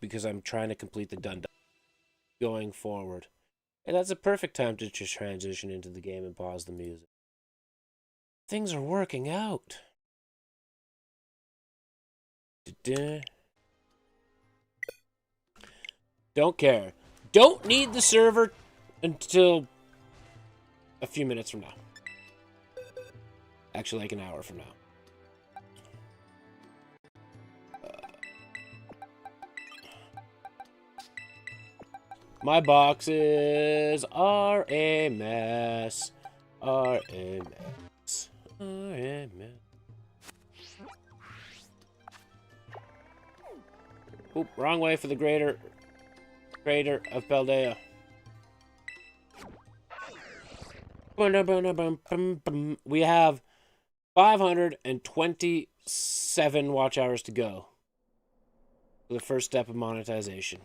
because I'm trying to complete the Dundun going forward. And that's a perfect time to just transition into the game and pause the music. Things are working out. Don't care. Don't need the server until a few minutes from now. Actually, like an hour from now. My boxes are a mess. Are a mess. Are a mess. Oop, wrong way for the crater of Paldea. We have 527 watch hours to go for the first step of monetization.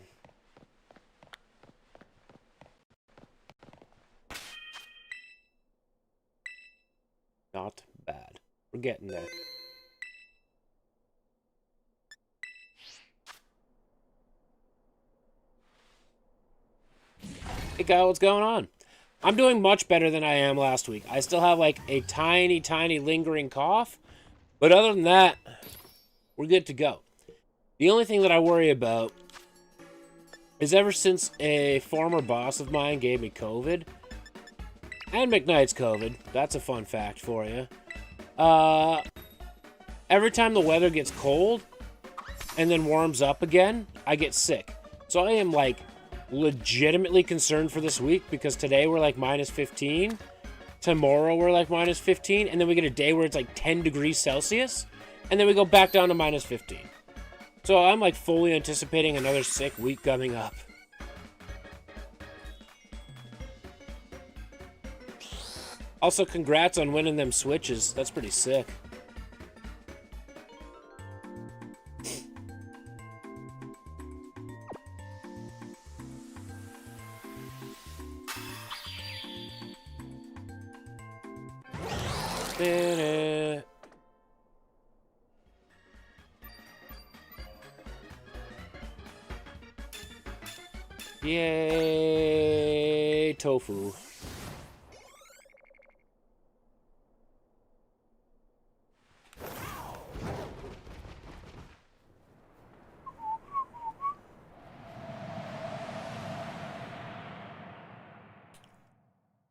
Not bad. We're getting there. Hey, Kyle, what's going on? I'm doing much better than I am last week. I still have like a tiny, tiny lingering cough. But other than that, we're good to go. The only thing that I worry about is ever since a former boss of mine gave me COVID, and McKnight's COVID, that's a fun fact for you. Every time the weather gets cold and then warms up again, I get sick. So I am like legitimately concerned for this week because today we're like minus 15. Tomorrow we're like minus 15. And then we get a day where it's like 10 degrees Celsius. And then we go back down to minus 15. So I'm like fully anticipating another sick week coming up. Also, congrats on winning them Switches. That's pretty sick. Yay, tofu.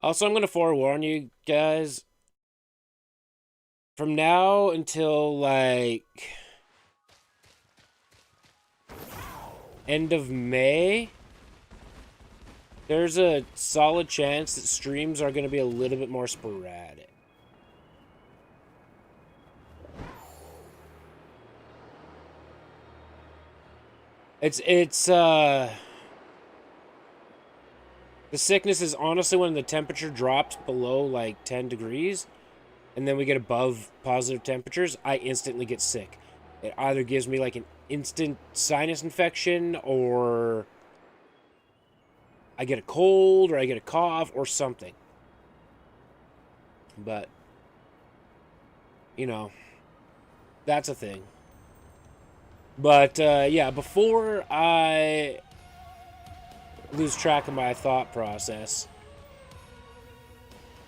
Also, I'm going to forewarn you guys, from now until, like, end of May, there's a solid chance that streams are going to be a little bit more sporadic. The sickness is honestly when the temperature drops below like 10 degrees and then we get above positive temperatures, I instantly get sick. It either gives me like an instant sinus infection or I get a cold or I get a cough or something. But, you know, that's a thing. But, yeah, before I lose track of my thought process,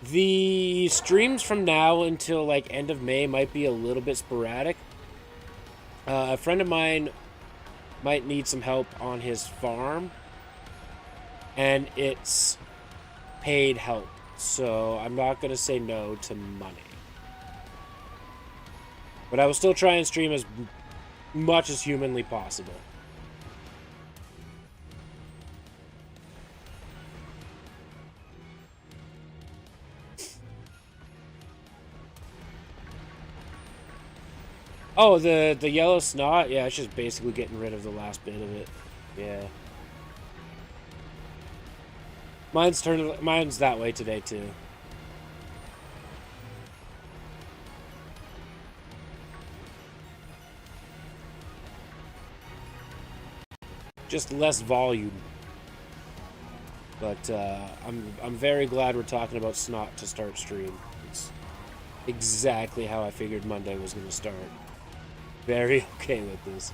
the streams from now until like end of May might be a little bit sporadic. A friend of mine might need some help on his farm, and it's paid help, so I'm not going to say no to money. But I will still try and stream as much as humanly possible. Oh, the yellow snot? Yeah, it's just basically getting rid of the last bit of it. Yeah. Mine's that way today, too. Just less volume. But I'm very glad we're talking about snot to start stream. It's exactly how I figured Monday was going to start. Very okay with this.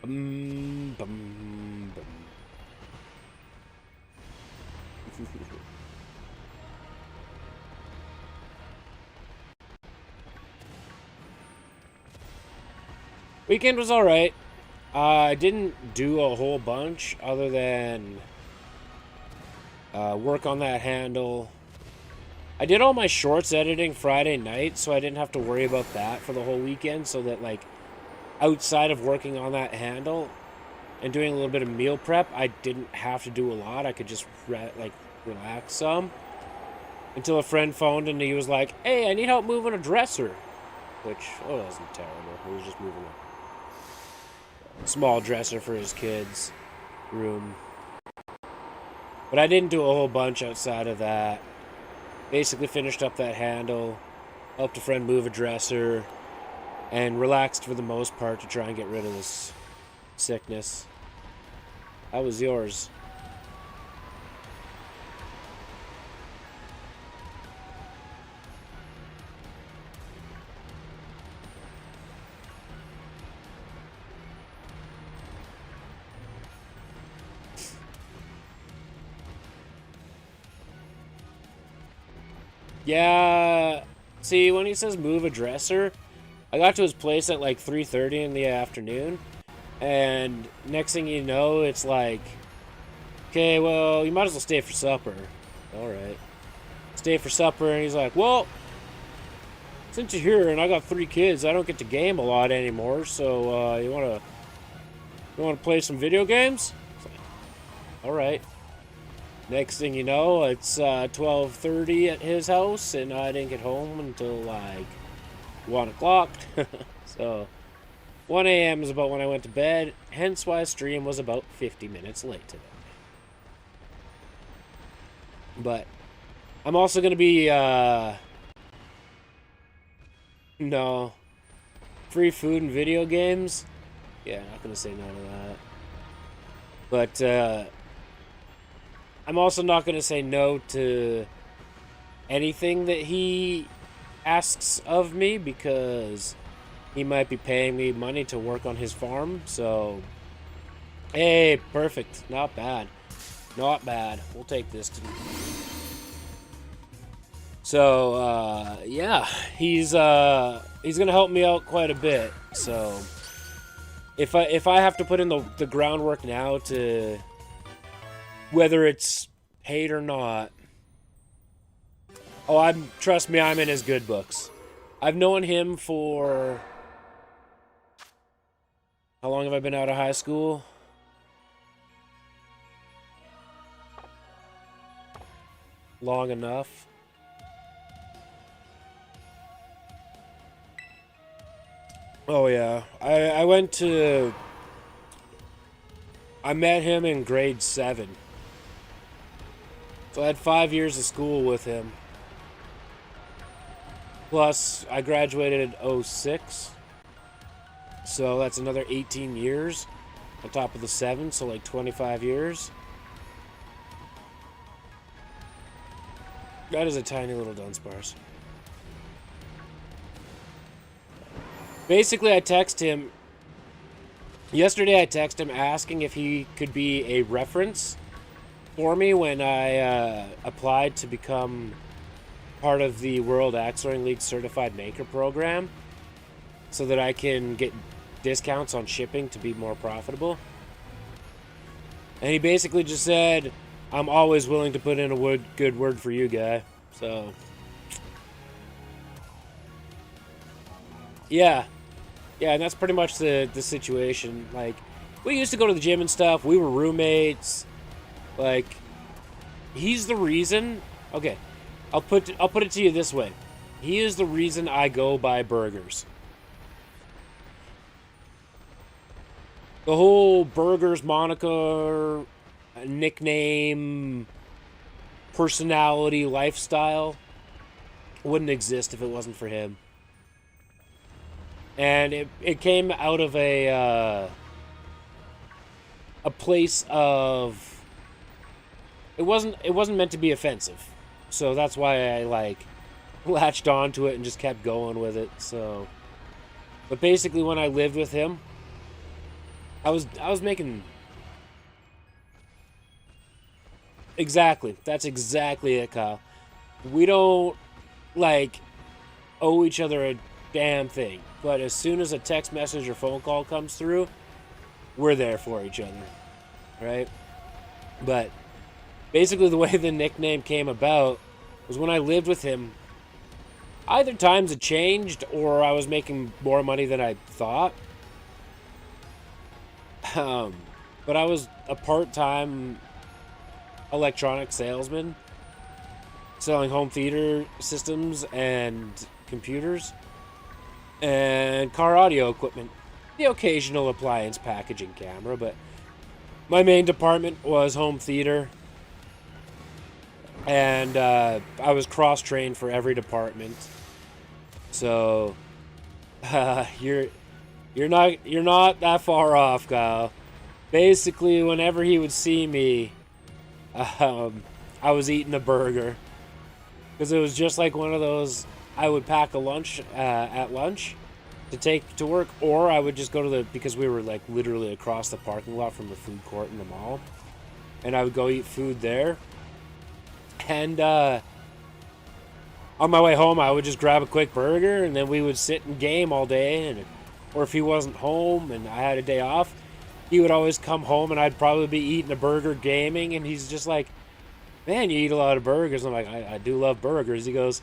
Bum, bum, bum. Weekend was alright. I didn't do a whole bunch other than work on that handle. I did all my shorts editing Friday night, so I didn't have to worry about that for the whole weekend, so that, like, outside of working on that handle and doing a little bit of meal prep, I didn't have to do a lot. I could just, relax some. Until a friend phoned and he was like, hey, I need help moving a dresser. Which, it wasn't terrible. He was just moving a small dresser for his kids' room. But I didn't do a whole bunch outside of that. Basically finished up that handle, helped a friend move a dresser, and relaxed for the most part to try and get rid of this sickness. How was yours? Yeah, see, when he says move a dresser, I got to his place at like 3:30 in the afternoon, and next thing you know, it's like, okay, well, you might as well stay for supper. All right. Stay for supper, and he's like, well, since you're here and I got 3 kids, I don't get to game a lot anymore, so you wanna play some video games? Like, all right. Next thing you know, it's 12:30 at his house, and I didn't get home until like 1 o'clock. So 1 a.m. is about when I went to bed, hence why stream was about 50 minutes late today. But I'm also going to be, no, free food and video games. Yeah, not going to say none of that. But, I'm also not going to say no to anything that he asks of me, because he might be paying me money to work on his farm. So, hey, perfect. Not bad. Not bad. We'll take this. So, yeah, he's going to help me out quite a bit. So, if I have to put in the groundwork now to, whether it's paid or not, trust me, I'm in his good books. I've known him for, how long have I been out of high school? Long enough. Oh yeah, I met him in grade 7. So I had 5 years of school with him. Plus, I graduated in 06. So that's another 18 years on top of the 7, so like 25 years. That is a tiny little Dunsparce. Basically, I text him. Yesterday, I texted him asking if he could be a reference for me when I applied to become part of the World Axe Throwing League Certified Maker Program, so that I can get discounts on shipping to be more profitable. And he basically just said, I'm always willing to put in a good word for you, guy. So, yeah. Yeah, and that's pretty much the situation. Like, we used to go to the gym and stuff. We were roommates. Like, he's the reason. Okay, I'll put it to you this way. He is the reason I go buy burgers. The whole burgers moniker, nickname, personality, lifestyle wouldn't exist if it wasn't for him. And it came out of a place of, it wasn't meant to be offensive, so that's why I like latched onto it and just kept going with it. So, but basically, when I lived with him, I was making exactly. That's exactly it, Kyle. We don't like owe each other a damn thing, but as soon as a text message or phone call comes through, we're there for each other, right? But basically, the way the nickname came about was when I lived with him. Either times it changed, or I was making more money than I thought. But I was a part-time electronic salesman selling home theater systems and computers and car audio equipment. The occasional appliance packaging camera, but my main department was home theater. And I was cross-trained for every department. So you're not that far off, Kyle. Basically, whenever he would see me, I was eating a burger, because it was just like one of those. I would pack a lunch at lunch to take to work, or I would just go to because we were like literally across the parking lot from the food court in the mall, and I would go eat food there. And on my way home, I would just grab a quick burger, and then we would sit and game all day. Or if he wasn't home and I had a day off, he would always come home, and I'd probably be eating a burger gaming. And he's just like, "Man, you eat a lot of burgers." I'm like, I do love burgers. He goes,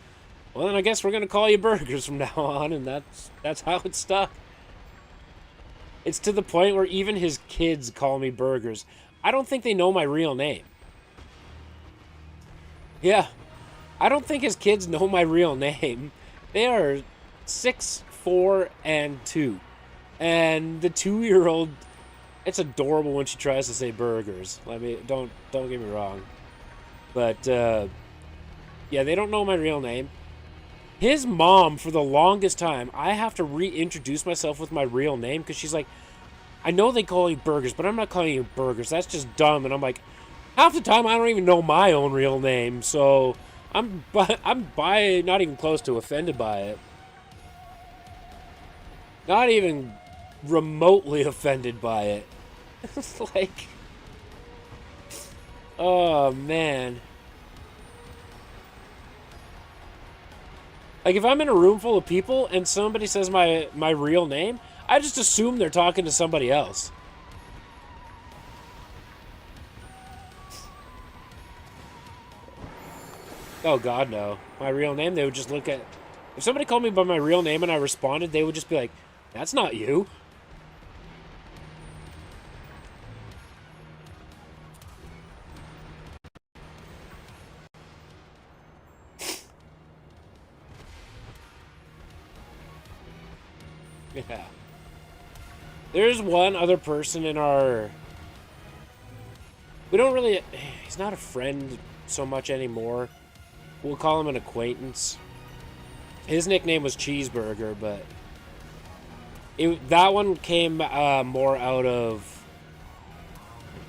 "Well, then I guess we're gonna call you Burgers from now on," and that's how it stuck. It's to the point where even his kids call me Burgers. I don't think they know my real name. Yeah. I don't think his kids know my real name. They are 6, 4, and 2. And the 2-year-old, it's adorable when she tries to say burgers. Don't get me wrong. But yeah, they don't know my real name. His mom, for the longest time, I have to reintroduce myself with my real name, because she's like, "I know they call you Burgers, but I'm not calling you Burgers. That's just dumb." And I'm like, half the time I don't even know my own real name, so I'm not even close to offended by it. Not even remotely offended by it. It's like, oh man. Like, if I'm in a room full of people and somebody says my real name, I just assume they're talking to somebody else. Oh God, no. My real name, they would just look at... If somebody called me by my real name and I responded, they would just be like, "That's not you." Yeah. There's one other person in our... We don't really... He's not a friend so much anymore. We'll call him an acquaintance. His nickname was Cheeseburger, but that one came more out of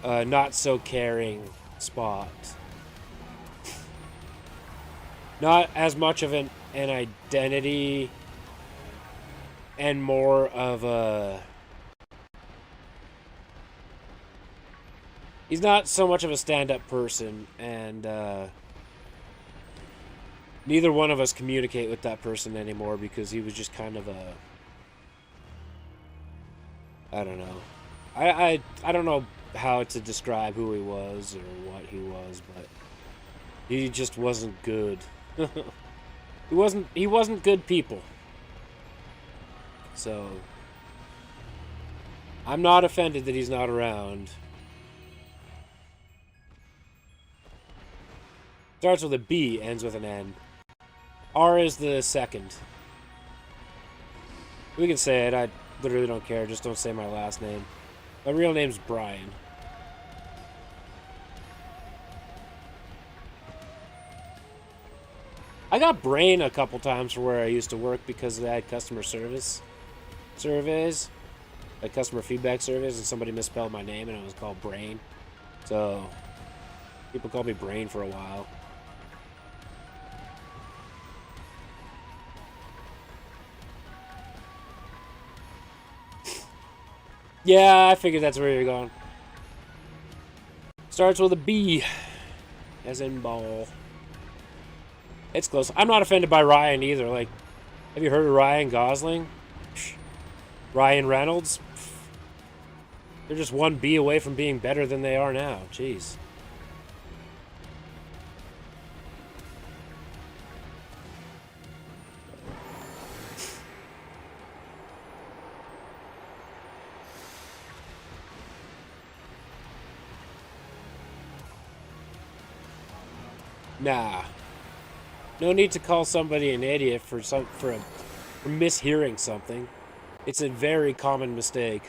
not so caring spot. Not as much of an identity, and more of a... He's not so much of a stand-up person, and neither one of us communicate with that person anymore, because he was just kind of a... I don't know. I don't know how to describe who he was or what he was, but he just wasn't good. He wasn't good people. So I'm not offended that he's not around. Starts with a B, ends with an N. R is the second. We can say it. I literally don't care. Just don't say my last name. My real name's Brian. I got Brain a couple times for where I used to work, because they had customer service surveys, like customer feedback surveys, and somebody misspelled my name and it was called Brain. So people called me Brain for a while. Yeah, I figured that's where you're going. Starts with a B, as in ball. It's close. I'm not offended by Ryan either. Like, have you heard of Ryan Gosling? Ryan Reynolds? They're just one B away from being better than they are now. Jeez. Nah. No need to call somebody an idiot for mishearing something. It's a very common mistake.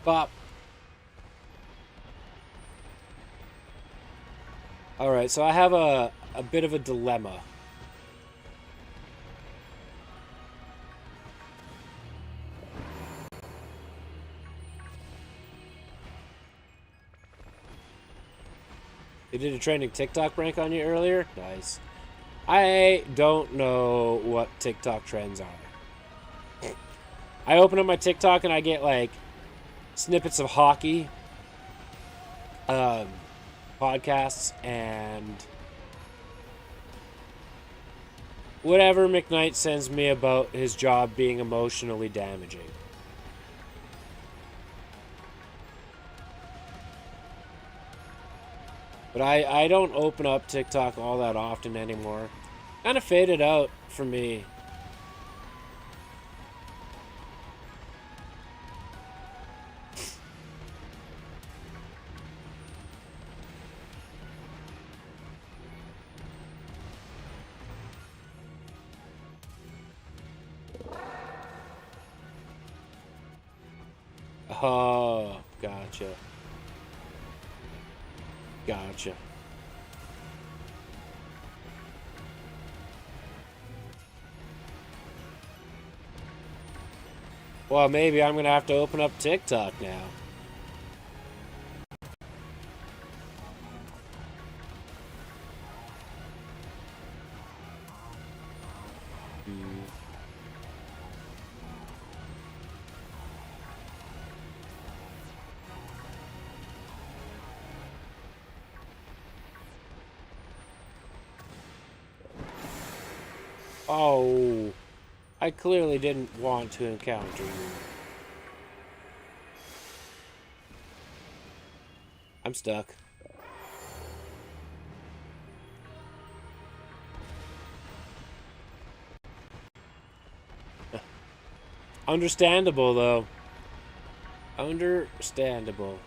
Bop. Alright, so I have a bit of a dilemma. They did a trending TikTok prank on you earlier? Nice. I don't know what TikTok trends are. I open up my TikTok and I get like snippets of hockey podcasts and whatever McKnight sends me about his job being emotionally damaging. But I don't open up TikTok all that often anymore. Kind of faded out for me. Oh, gotcha. Gotcha. Well, maybe I'm going to have to open up TikTok now. Oh, I clearly didn't want to encounter you. I'm stuck. Understandable, though. Understandable.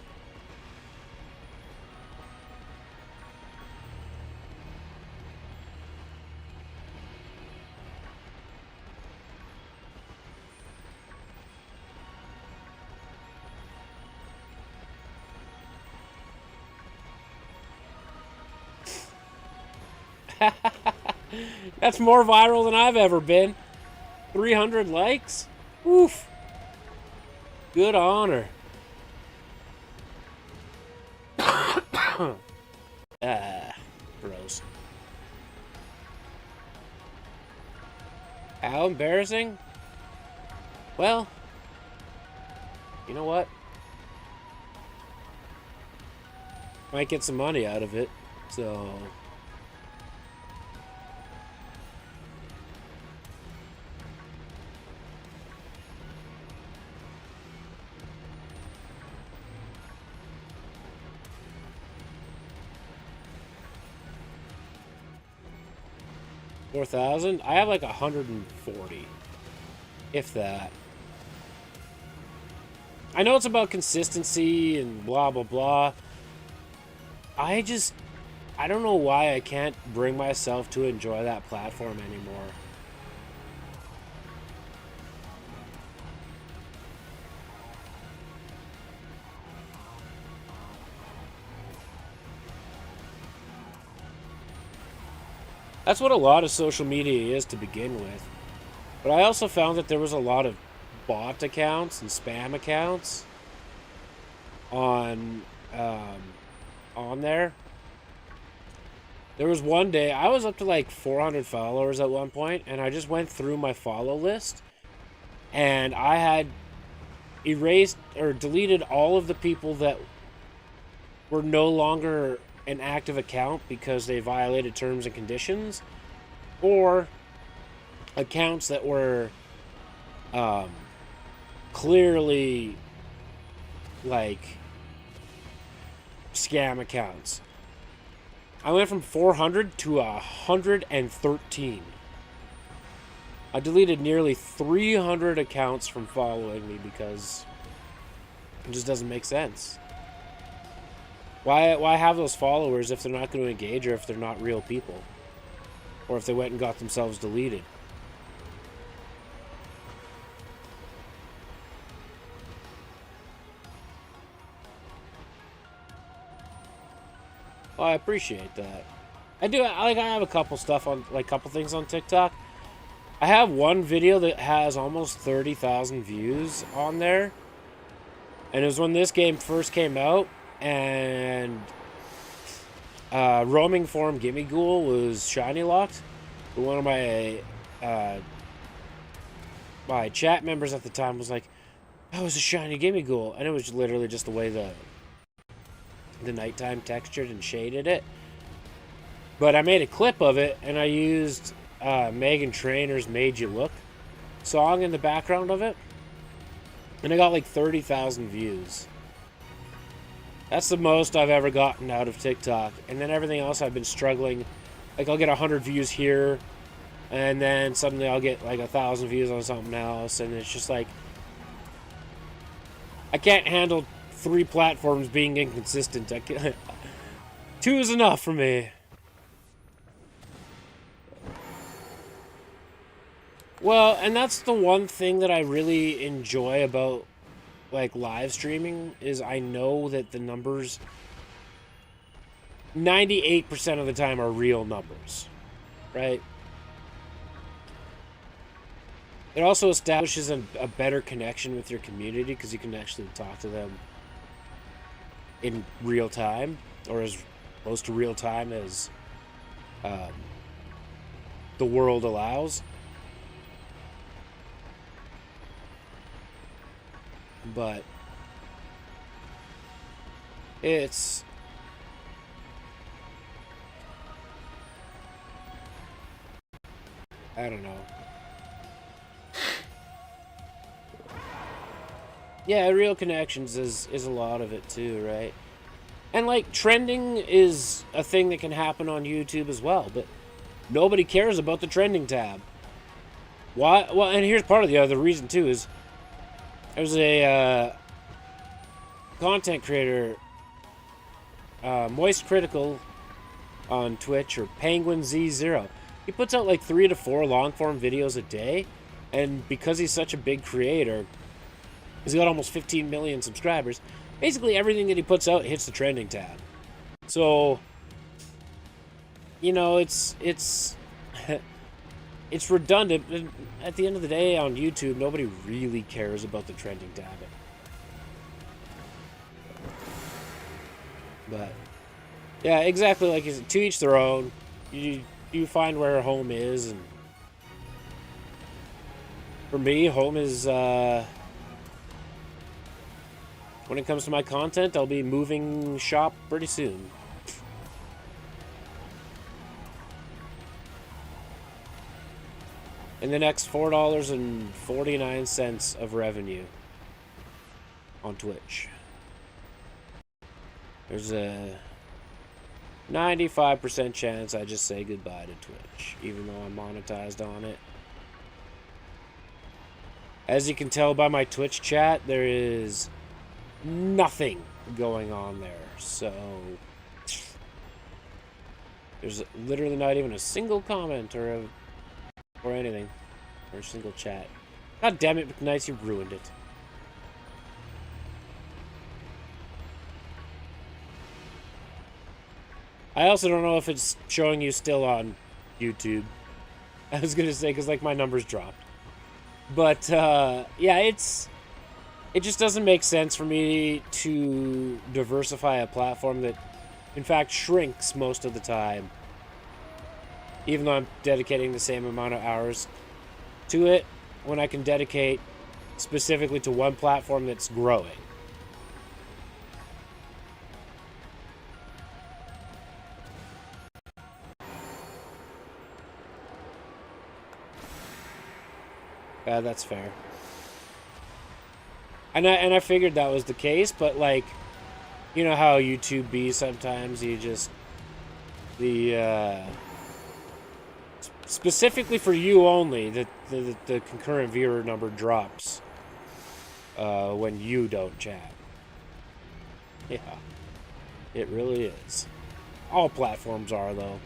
That's more viral than I've ever been. 300 likes? Oof. Good honor. Gross. How embarrassing? Well, you know what? Might get some money out of it, so... $4,000? I have like 140. If that. I know it's about consistency and blah, blah, blah. I don't know why I can't bring myself to enjoy that platform anymore. That's what a lot of social media is to begin with. But I also found that there was a lot of bot accounts and spam accounts on on there. There was one day I was up to like 400 followers at one point, and I just went through my follow list, and I had erased or deleted all of the people that were no longer an active account because they violated terms and conditions, or accounts that were clearly like scam accounts. I went from 400 to 113. I deleted nearly 300 accounts from following me because it just doesn't make sense. Why have those followers if they're not going to engage, or if they're not real people, or if they went and got themselves deleted? Well, I appreciate that. I have a couple stuff on, like, couple things on TikTok. I have one video that has almost 30,000 views on there, and it was when this game first came out, and roaming form Gimme Ghoul was shiny locked. But one of my chat members at the time was like, "That was a shiny Gimme Ghoul," and it was literally just the way the nighttime textured and shaded it. But I made a clip of it, and I used Megan Trainor's "Made You Look" song in the background of it, and I got like 30,000 views. That's the most I've ever gotten out of TikTok. And then everything else I've been struggling. Like, I'll get 100 views here, and then suddenly I'll get like 1,000 views on something else, and it's just like, I can't handle 3 platforms being inconsistent. Two is enough for me. Well, and that's the one thing that I really enjoy about, like, live streaming, is I know that the numbers 98% of the time are real numbers, right? It also establishes a better connection with your community because you can actually talk to them in real time, or as close to real time as the world allows. But it's, I don't know. Yeah, real connections is a lot of it too, right? And like, trending is a thing that can happen on YouTube as well, but nobody cares about the trending tab. Why? Well, and here's part of the other reason too is there's a content creator, Moist Critical on Twitch, or Penguin Z0. He puts out like 3 to 4 long form videos a day, and because he's such a big creator, he's got almost 15 million subscribers. Basically, everything that he puts out hits the trending tab. So, you know, it's it's redundant. At the end of the day, on YouTube, nobody really cares about the trending tab. But yeah, exactly like you said, to each their own. You find where home is, and for me, home is when it comes to my content, I'll be moving shop pretty soon. In the next $4.49 of revenue on Twitch. There's a 95% chance I just say goodbye to Twitch, even though I'm monetized on it. As you can tell by my Twitch chat, there is nothing going on there, so there's literally not even a single comment or anything, or a single chat. God damn it, McKnights, you ruined it. I also don't know if it's showing you still on YouTube. I was gonna say, because like my numbers dropped. But yeah, it just doesn't make sense for me to diversify a platform that, in fact, shrinks most of the time. Even though I'm dedicating the same amount of hours to it, when I can dedicate specifically to one platform that's growing. That's fair. And I figured that was the case, but like, you know how YouTube be sometimes, you just specifically for you only, the concurrent viewer number drops when you don't chat. Yeah, it really is. All platforms are, though.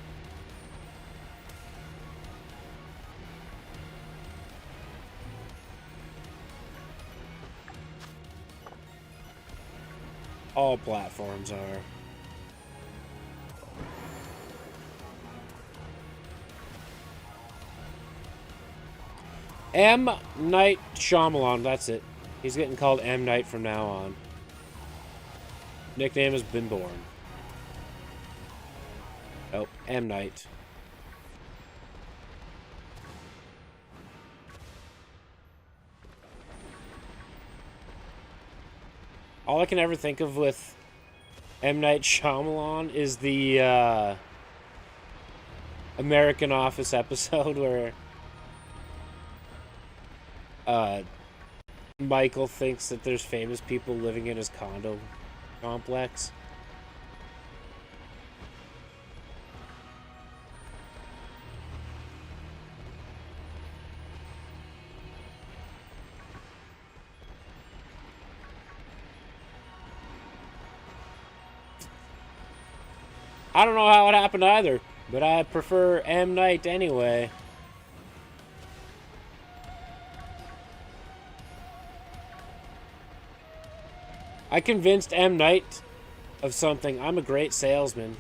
All platforms are. M. Night Shyamalan, that's it. He's getting called M. Night from now on. Nickname has been born. Oh, M. Night. All I can ever think of with M. Night Shyamalan is the American Office episode where Michael thinks that there's famous people living in his condo complex. I don't know how it happened either, but I prefer M. Night anyway. I convinced M. Night of something. I'm a great salesman.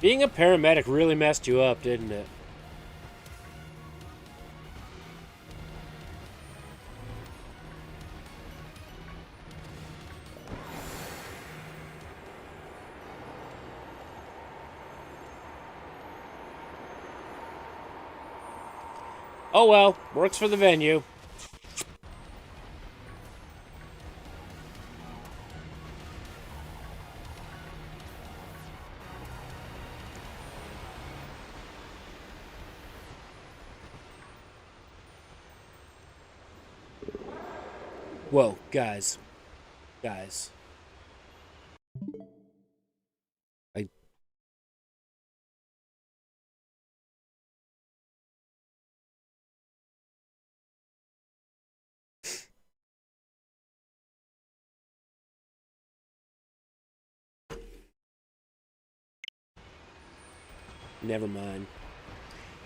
Being a paramedic really messed you up, didn't it? Oh well, works for the venue. Whoa, guys. Guys. Never mind.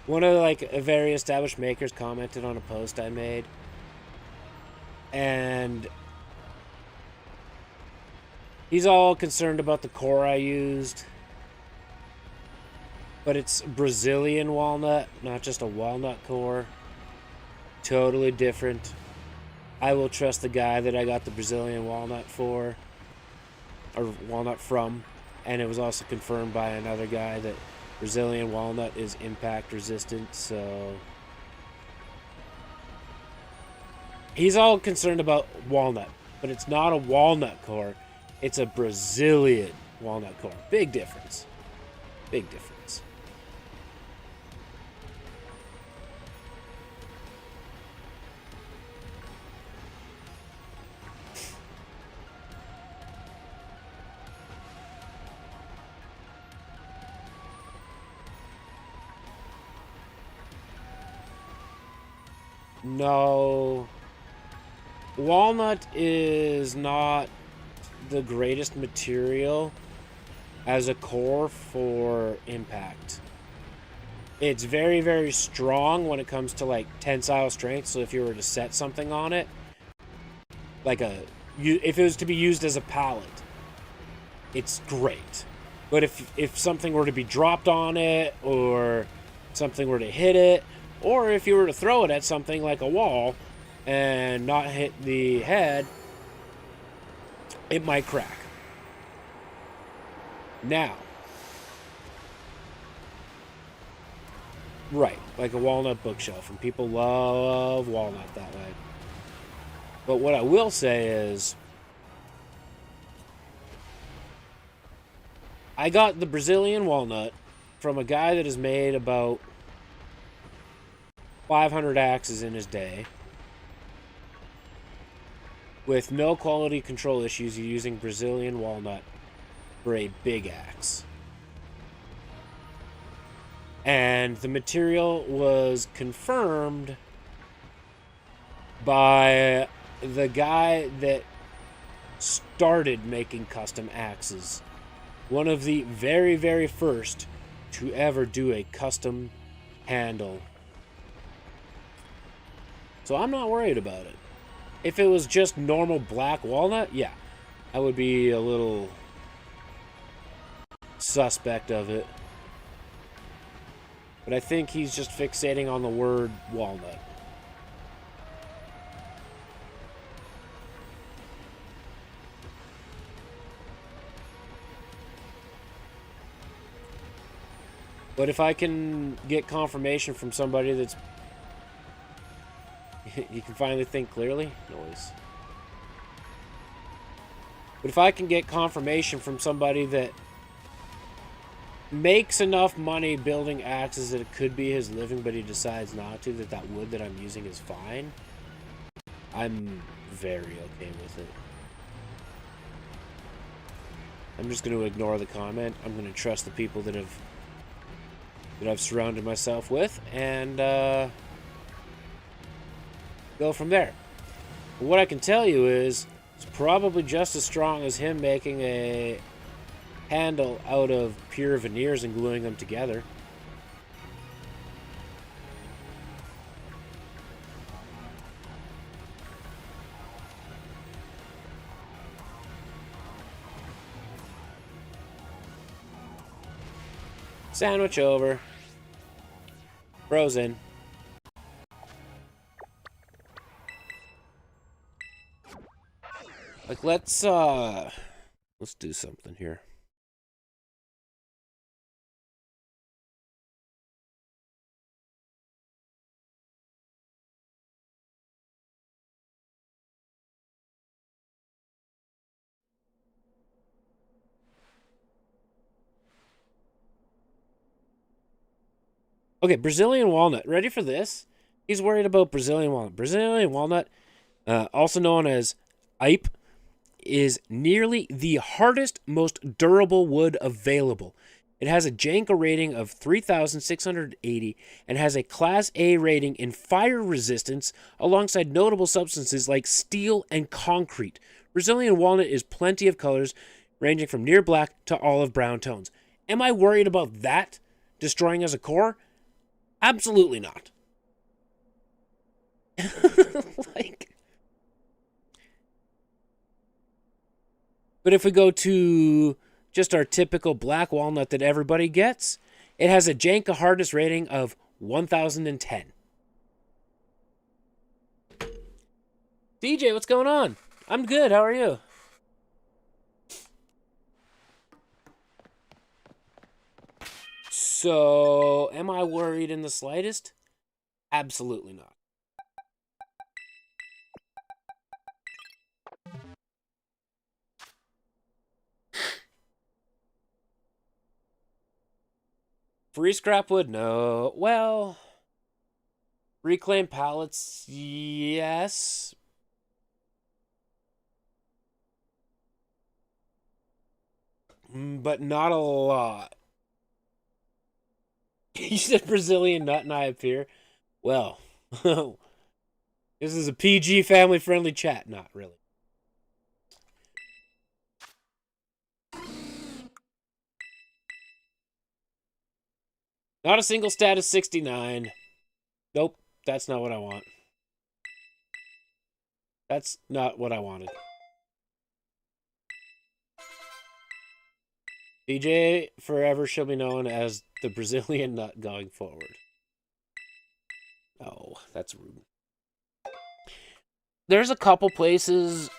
One of like a very established makers commented on a post I made, and he's all concerned about the core I used, but it's Brazilian walnut, not just a walnut core. Totally different. I will trust the guy that I got the Brazilian walnut for, or walnut from, and it was also confirmed by another guy that Brazilian walnut is impact resistant, so he's all concerned about walnut, but it's not a walnut core, it's a Brazilian walnut core. Big difference. Big difference. No. Walnut is not the greatest material as a core for impact. It's very, very strong when it comes to like tensile strength. So if you were to set something on it, like if it was to be used as a pallet, it's great. But if something were to be dropped on it, or something were to hit it, or if you were to throw it at something like a wall and not hit the head, it might crack. Now, right, like a walnut bookshelf, and people love walnut that way. But what I will say is, I got the Brazilian walnut from a guy that has made about 500 axes in his day, with no quality control issues using Brazilian walnut for a big axe. And the material was confirmed by the guy that started making custom axes. One of the very, very first to ever do a custom handle. So I'm not worried about it. If it was just normal black walnut, yeah, I would be a little suspect of it. But I think he's just fixating on the word walnut. But if I can get confirmation from somebody that's... You can finally think clearly? Noise. But if I can get confirmation from somebody that makes enough money building axes that it could be his living, but he decides not to, that wood that I'm using is fine, I'm very okay with it. I'm just going to ignore the comment. I'm going to trust the people that I've surrounded myself with, and go from there. But what I can tell you is, it's probably just as strong as him making a handle out of pure veneers and gluing them together. Sandwich over. Frozen. Like, let's do something here. Okay, Brazilian walnut. Ready for this? He's worried about Brazilian walnut. Brazilian walnut, also known as Ipe, is nearly the hardest, most durable wood available. It has a Janka rating of 3,680 and has a Class A rating in fire resistance alongside notable substances like steel and concrete. Brazilian walnut is plenty of colors ranging from near black to olive brown tones. Am I worried about that destroying as a core? Absolutely not. Like... But if we go to just our typical black walnut that everybody gets, it has a Janka hardness rating of 1,010. DJ, what's going on? I'm good. How are you? So, am I worried in the slightest? Absolutely not. Free scrap wood? No. Well, reclaimed pallets? Yes. But not a lot. You said Brazilian nut and I appear? Well, This is a PG family-friendly chat. Not really. Not a single status 69. Nope, that's not what I want. That's not what I wanted. DJ forever shall be known as the Brazilian nut going forward. Oh, that's rude. There's a couple places,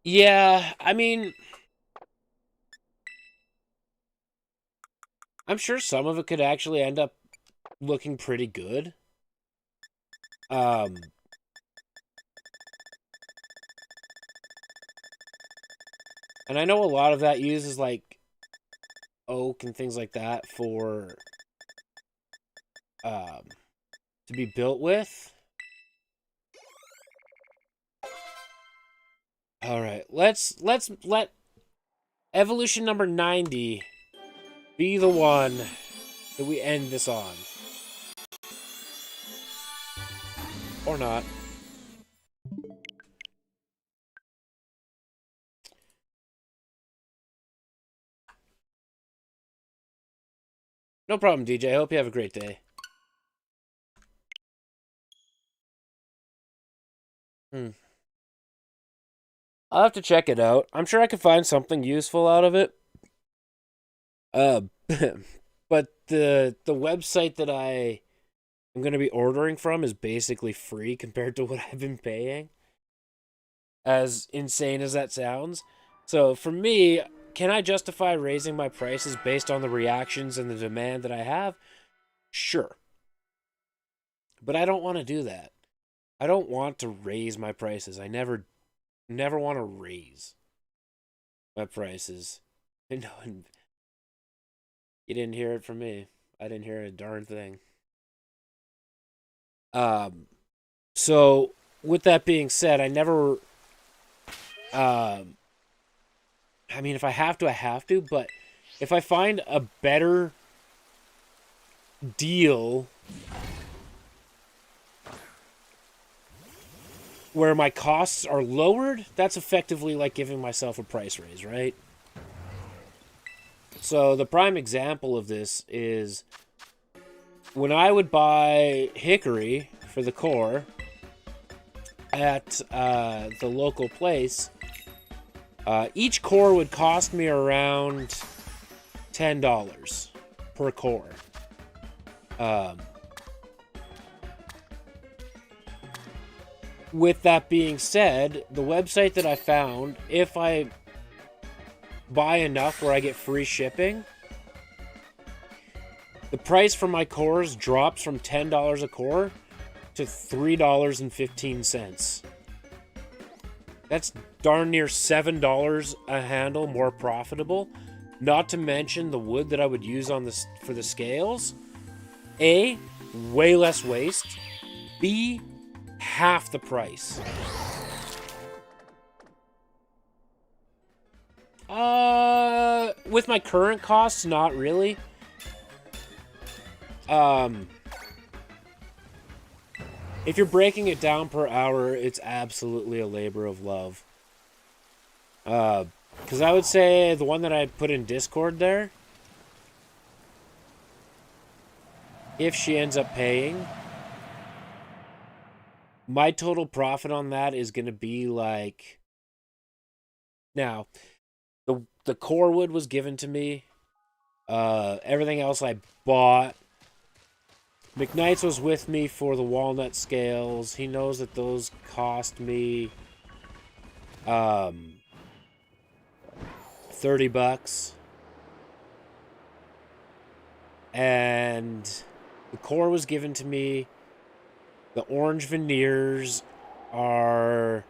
yeah, I mean, I'm sure some of it could actually end up looking pretty good. And I know a lot of that uses like oak and things like that for to be built with. All right, let's let evolution number 90 be the one that we end this on. Or not. No problem, DJ. I hope you have a great day. I'll have to check it out. I'm sure I could find something useful out of it. But the website that I am going to be ordering from is basically free compared to what I've been paying. As insane as that sounds. So for me, can I justify raising my prices based on the reactions and the demand that I have? Sure. But I don't want to do that. I don't want to raise my prices. I never want to raise my prices. And you didn't hear it from me. I didn't hear a darn thing. So with that being said, I never I mean, if I have to, I have to, but if I find a better deal where my costs are lowered, that's effectively like giving myself a price raise, right? So the prime example of this is when I would buy hickory for the core at the local place, each core would cost me around $10 per core. With that being said, the website that I found, if I buy enough where I get free shipping, the price for my cores drops from $10 a core to $3.15. That's darn near $7 a handle more profitable. Not to mention the wood that I would use on this for the scales. A, way less waste. B, half the price. With my current costs, not really. If you're breaking it down per hour, it's absolutely a labor of love. Because I would say the one that I put in Discord there, if she ends up paying, my total profit on that is going to be like... Now, the core wood was given to me. Everything else I bought. McKnight's was with me for the walnut scales. He knows that those cost me $30. And the core was given to me. The orange veneers are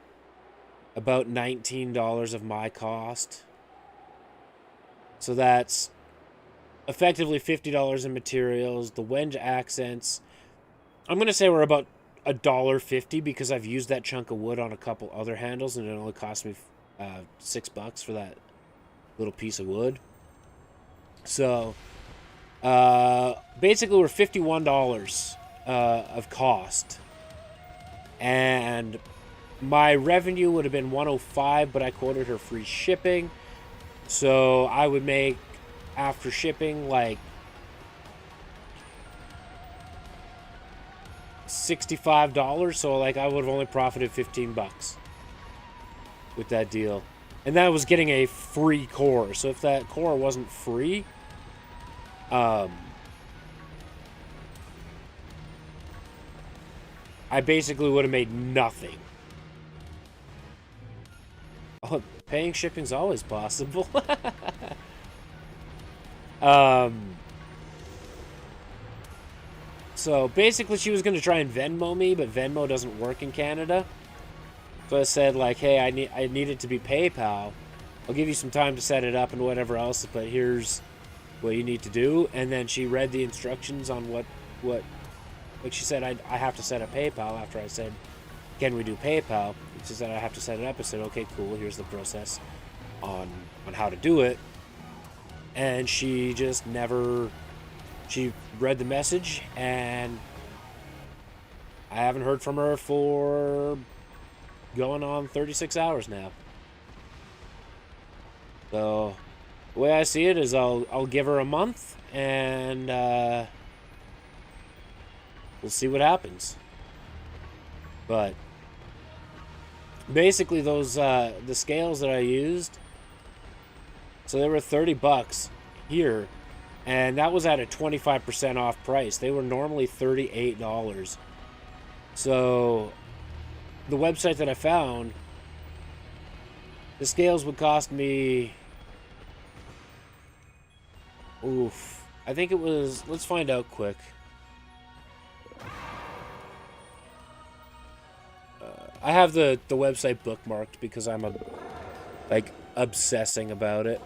about $19 of my cost. So that's effectively $50 in materials. The wenge accents, I'm going to say we're about $1.50 because I've used that chunk of wood on a couple other handles, and it only cost me $6 for that little piece of wood. So basically we're $51 of cost, and my revenue would have been $105, but I quoted her free shipping, so I would make after shipping like $65. So like I would have only profited $15 with that deal, and that was getting a free core. So if that core wasn't free, I basically would have made nothing. Oh, paying shipping's always possible. So basically she was going to try and Venmo me, but Venmo doesn't work in Canada. So I said like, hey, I need it to be PayPal. I'll give you some time to set it up and whatever else, but here's what you need to do. And then she read the instructions on what like she said, I have to set up PayPal. After I said, can we do PayPal? She said I have to set it up. I said, okay, cool. Here's the process on how to do it. And she just never. She read the message, and I haven't heard from her for going on 36 hours now. So the way I see it is I'll give her a month, and we'll see what happens. But basically those the scales that I used, so they were $30 here, and that was at a 25% off price. They were normally $38. So the website that I found, the scales would cost me, I think it was, let's find out quick. I have the website bookmarked because I'm obsessing about it.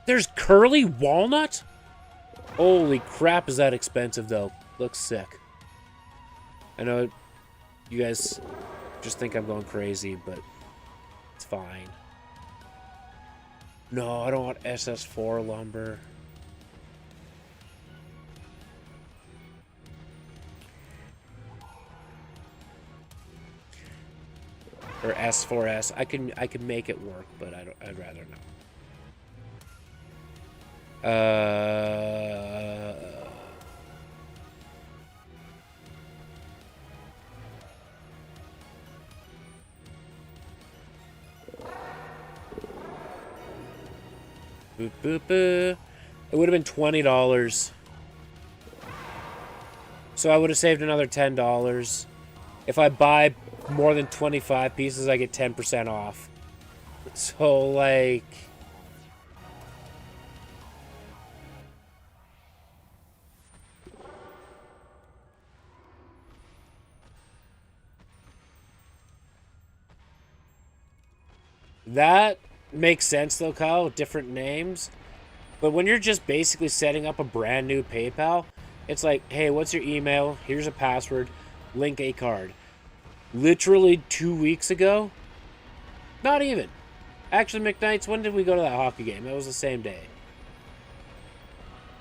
There's curly walnut? Holy crap, is that expensive though. Looks sick. I know you guys just think I'm going crazy, but it's fine. No, I don't want SS4 lumber. Or S4S. I can make it work, but I'd rather not. It would have been $20. So I would have saved another $10. If I buy more than 25 pieces, I get 10% off. So, like, that makes sense though, Kyle, with different names. But when you're just basically setting up a brand new PayPal, it's like, hey, what's your email? Here's a password. Link a card. Literally 2 weeks ago? Not even. Actually, McKnight's, when did we go to that hockey game? That was the same day.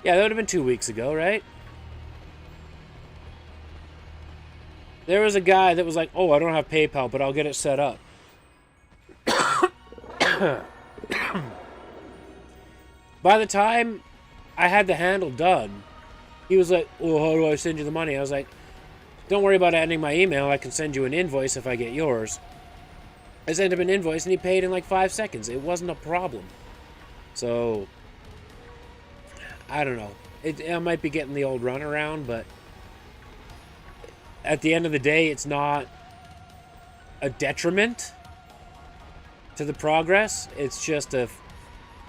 Yeah, that would have been 2 weeks ago, right? There was a guy that was like, oh, I don't have PayPal, but I'll get it set up. By the time I had the handle done, he was like, well, how do I send you the money? I was like, don't worry about adding my email. I can send you an invoice if I get yours. I sent him an invoice, and he paid in like 5 seconds. It wasn't a problem. So, I don't know. I might be getting the old runaround, but at the end of the day, it's not a detriment to the progress. It's just a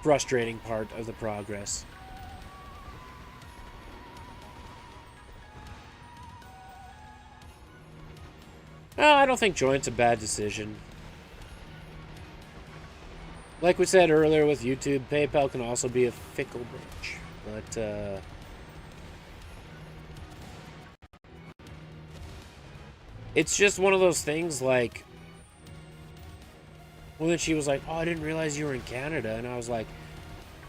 frustrating part of the progress. Oh, I don't think joint's a bad decision. Like we said earlier with YouTube, PayPal can also be a fickle bitch. But, it's just one of those things, like... Well, then she was like, oh, I didn't realize you were in Canada. And I was like,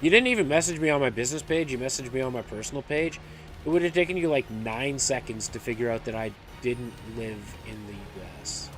you didn't even message me on my business page. You messaged me on my personal page. It would have taken you like 9 seconds to figure out that I didn't live in the U.S.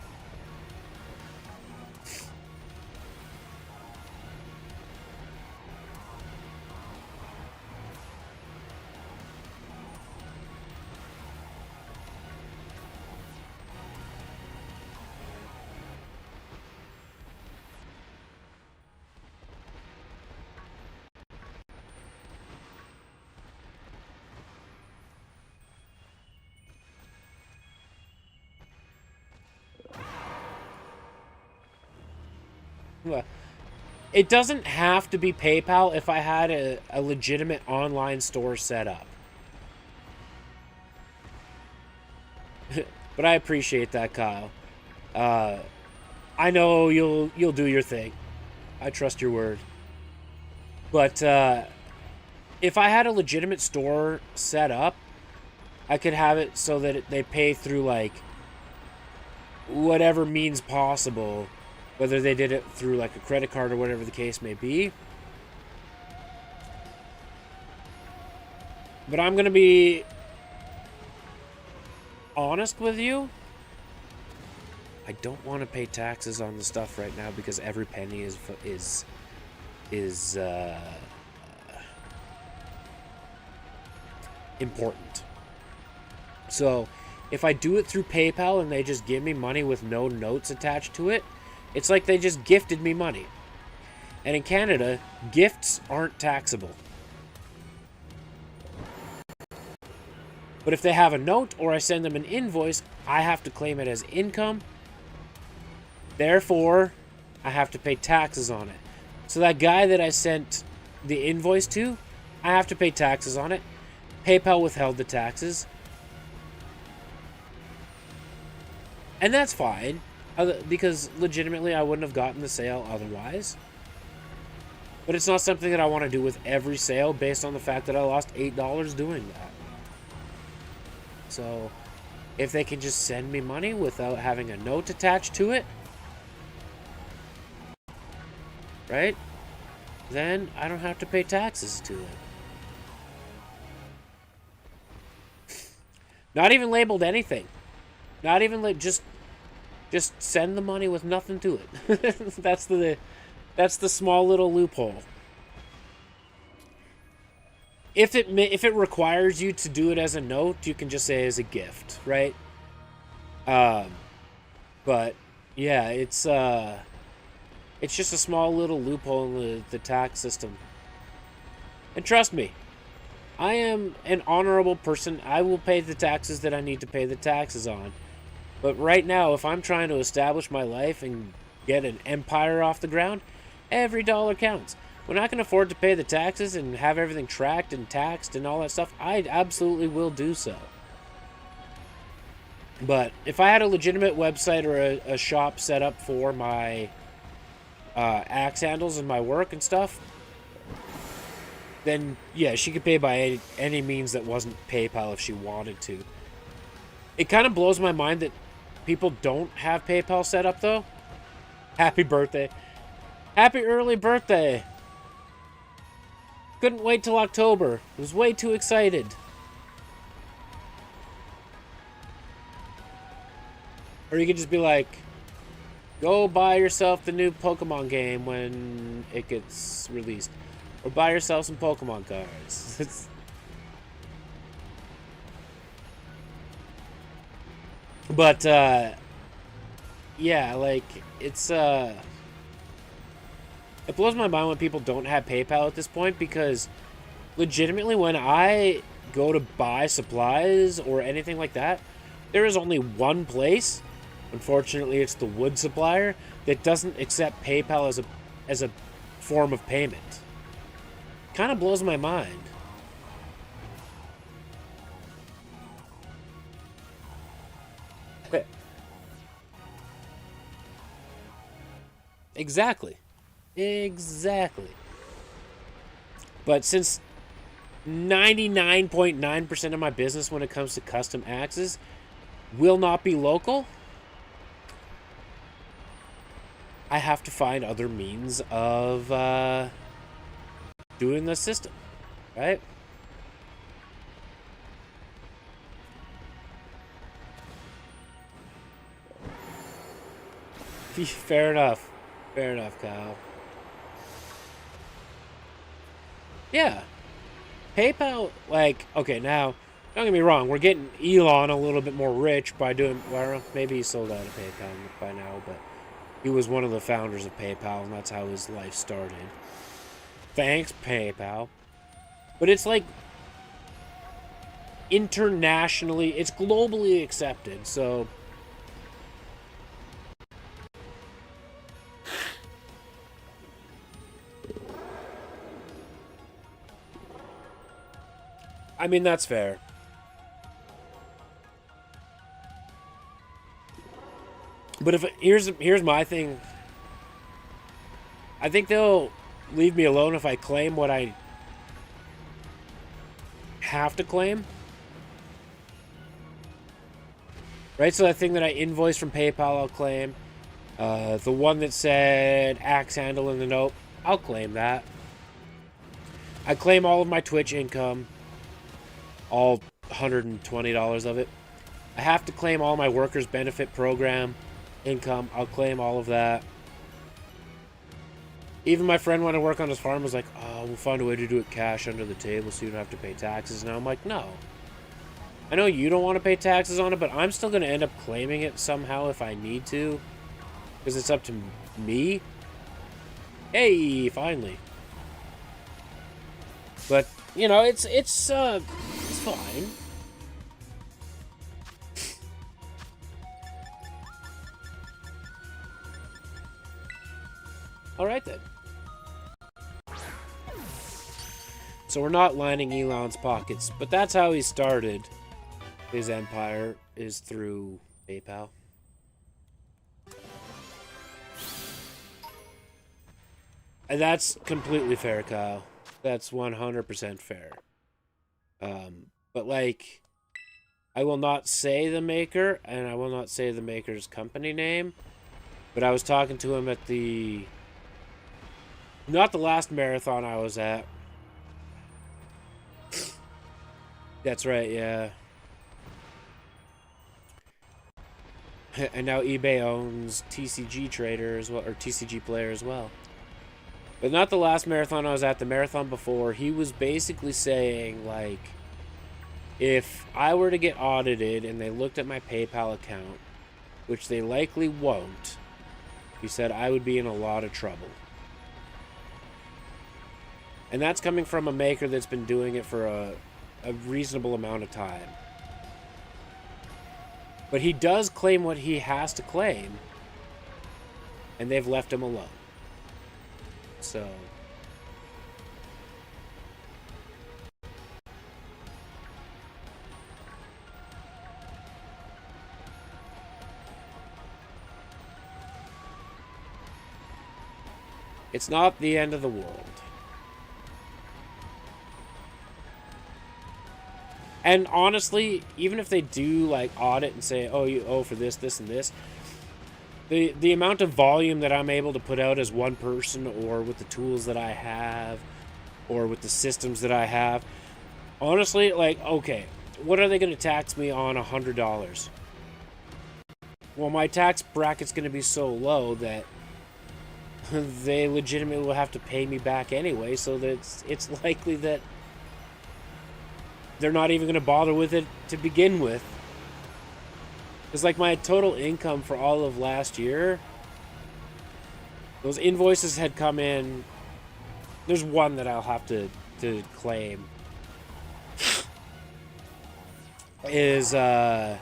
It doesn't have to be PayPal if I had a legitimate online store set up. But I appreciate that, Kyle. I know you'll do your thing. I trust your word. But if I had a legitimate store set up, I could have it so that they pay through like whatever means possible. Whether they did it through like a credit card or whatever the case may be. But I'm going to be honest with you. I don't want to pay taxes on the stuff right now because every penny is important. So if I do it through PayPal and they just give me money with no notes attached to it, it's like they just gifted me money. And in Canada, gifts aren't taxable. But if they have a note or I send them an invoice, I have to claim it as income. Therefore, I have to pay taxes on it. So that guy that I sent the invoice to, I have to pay taxes on it. PayPal withheld the taxes. And that's fine. Because legitimately I wouldn't have gotten the sale otherwise. But it's not something that I want to do with every sale based on the fact that I lost $8 doing that. So if they can just send me money without having a note attached to it, right? Then I don't have to pay taxes to it. Not even labeled anything. Not even just send the money with nothing to it. That's the small little loophole. If it requires you to do it as a note, you can just say as a gift, right? But yeah, it's just a small little loophole in the tax system. And trust me, I am an honorable person. I will pay the taxes that I need to pay the taxes on. But right now, if I'm trying to establish my life and get an empire off the ground, every dollar counts. When I can afford to pay the taxes and have everything tracked and taxed and all that stuff, I absolutely will do so. But if I had a legitimate website or a shop set up for my axe handles and my work and stuff, then yeah, she could pay by any means that wasn't PayPal if she wanted to. It kind of blows my mind that people don't have PayPal set up, though. Happy birthday. Happy early birthday. Couldn't wait till October. Was way too excited. Or you could just be like, go buy yourself the new Pokemon game when it gets released. Or buy yourself some Pokemon cards. But, yeah, like, it's, it blows my mind when people don't have PayPal at this point, because legitimately when I go to buy supplies or anything like that, there is only one place, unfortunately it's the wood supplier, that doesn't accept PayPal as a form of payment. Kind of blows my mind. Exactly. Exactly. But since 99.9% of my business when it comes to custom axes will not be local, I have to find other means of doing the system, right? Fair enough. Fair enough, Kyle. Yeah. PayPal, like, okay, now, don't get me wrong, we're getting Elon a little bit more rich by doing, well, maybe he sold out of PayPal by now, but he was one of the founders of PayPal, and that's how his life started. Thanks, PayPal. But it's like, internationally, it's globally accepted, so I mean, that's fair. But if here's my thing, I think they'll leave me alone if I claim what I have to claim. Right, so that thing that I invoiced from PayPal, I'll claim. The one that said axe handle in the note, I'll claim that. I claim all of my Twitch income, all $120 of it. I have to claim all my workers' benefit program income. I'll claim all of that. Even my friend when I work on his farm was like, oh, we'll find a way to do it cash under the table so you don't have to pay taxes. And I'm like, no. I know you don't want to pay taxes on it, but I'm still going to end up claiming it somehow if I need to. Because it's up to me. Hey, finally. But, you know, it's fine. Alright then. So we're not lining Elon's pockets, but that's how he started his empire, is through PayPal. And that's completely fair, Kyle. That's 100% fair. But like, I will not say the maker, and I will not say the maker's company name, but I was talking to him at the, not the last marathon I was at. That's right, yeah. And now eBay owns TCG Trader as well, or TCG Player as well. But not the last marathon I was at, the marathon before. He was basically saying, like, if I were to get audited and they looked at my PayPal account, which they likely won't, he said I would be in a lot of trouble. And that's coming from a maker that's been doing it for a reasonable amount of time. But he does claim what he has to claim, and they've left him alone. So it's not the end of the world. And honestly, even if they do like audit and say, oh, you owe for this, this, and this, the amount of volume that I'm able to put out as one person, or with the tools that I have, or with the systems that I have, honestly, like, okay, what are they going to tax me on $100? Well, my tax bracket's going to be so low that they legitimately will have to pay me back anyway, so that it's likely that they're not even going to bother with it to begin with. Because, like, my total income for all of last year, those invoices had come in. There's one that I'll have to claim. Is, I'll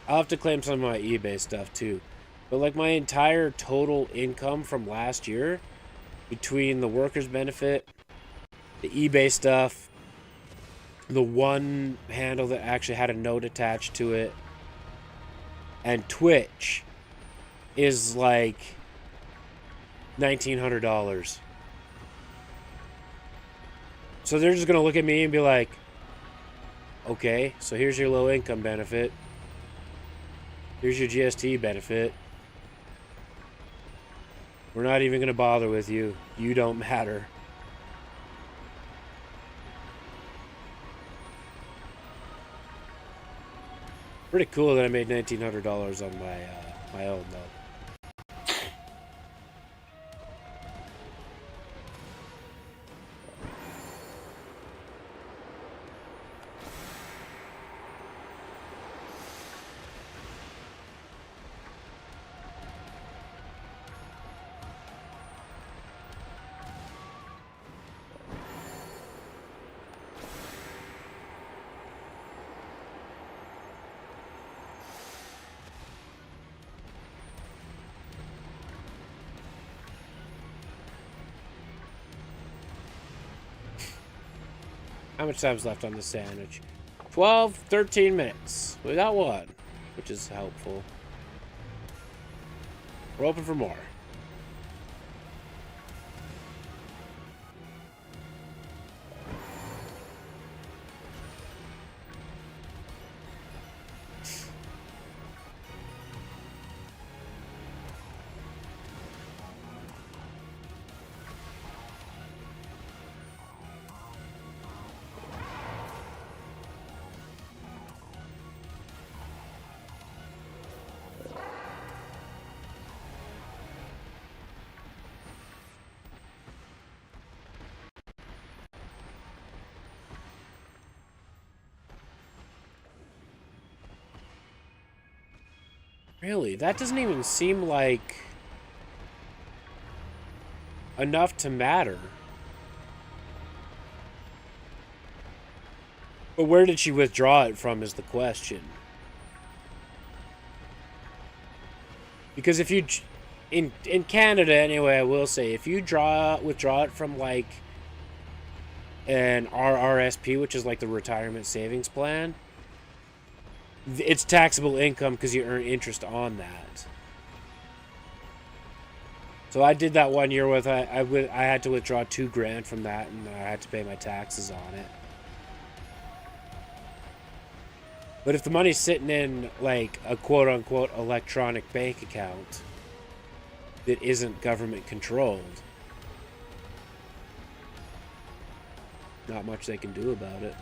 have to claim some of my eBay stuff, too. But, like, my entire total income from last year, between the workers' benefit, the eBay stuff, the one handle that actually had a note attached to it, And Twitch is like $1,900. So they're just gonna look at me and be like, okay, so here's your low income benefit. Here's your GST benefit. We're not even gonna bother with you. You don't matter. Pretty cool that I made $1,900 on my own though. How much time's left on the sandwich? 12, 13 minutes. We got one, which is helpful. We're open for more. Really? That doesn't even seem like enough to matter. But where did she withdraw it from is the question. Because if you... In Canada, anyway, I will say, if you withdraw it from, like, an RRSP, which is, like, the retirement savings plan... It's taxable income because you earn interest on that. So I did that one year with I had to withdraw $2,000 from that, and I had to pay my taxes on it. But if the money's sitting in like a quote-unquote electronic bank account that isn't government controlled, not much they can do about it.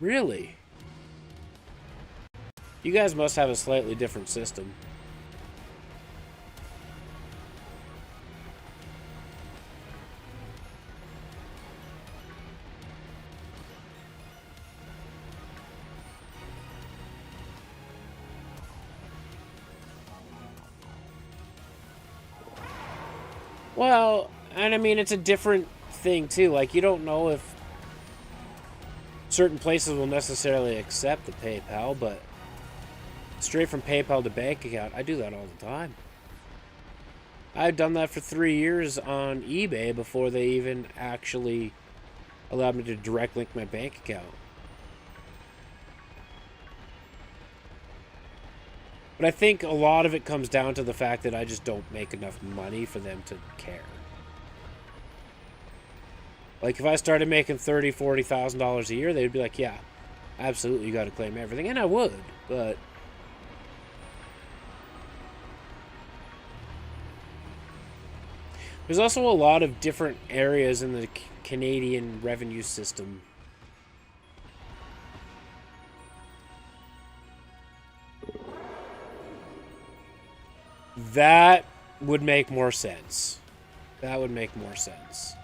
Really? You guys must have a slightly different system. Well, and I mean, it's a different thing too. Like, you don't know if certain places will necessarily accept the PayPal, but straight from PayPal to bank account, I do that all the time. I've done that for 3 years on eBay before they even actually allowed me to direct link my bank account. But I think a lot of it comes down to the fact that I just don't make enough money for them to care. Like, if I started making $30,000, $40,000 a year, they'd be like, yeah, absolutely, you got to claim everything. And I would, but... There's also a lot of different areas in the Canadian revenue system. That would make more sense. That would make more sense.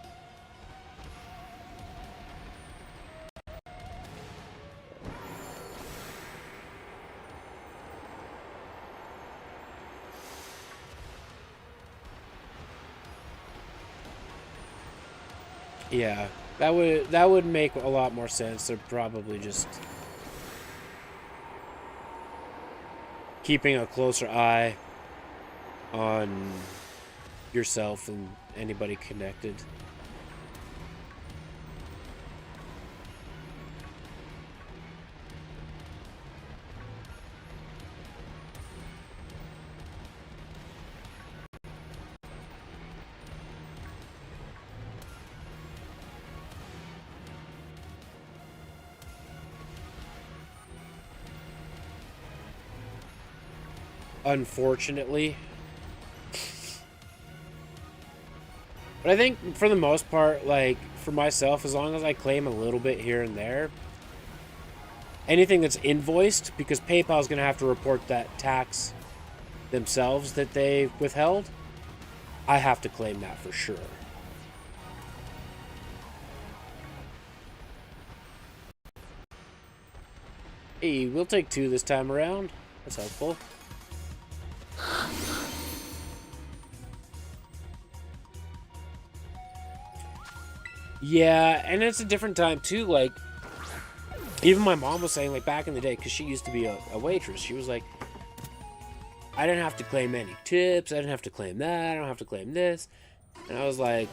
Yeah, that would make a lot more sense. They're probably just keeping a closer eye on yourself and anybody connected. Unfortunately. But I think for the most part, like, for myself, as long as I claim a little bit here and there, anything that's invoiced, because PayPal's going to have to report that tax themselves that they withheld, I have to claim that for sure. Hey, we'll take 2 this time around. That's helpful. Yeah, and it's a different time too. Like, even my mom was saying, like, back in the day, because she used to be a waitress, she was like, I didn't have to claim any tips, I didn't have to claim that, I don't have to claim this. And I was like,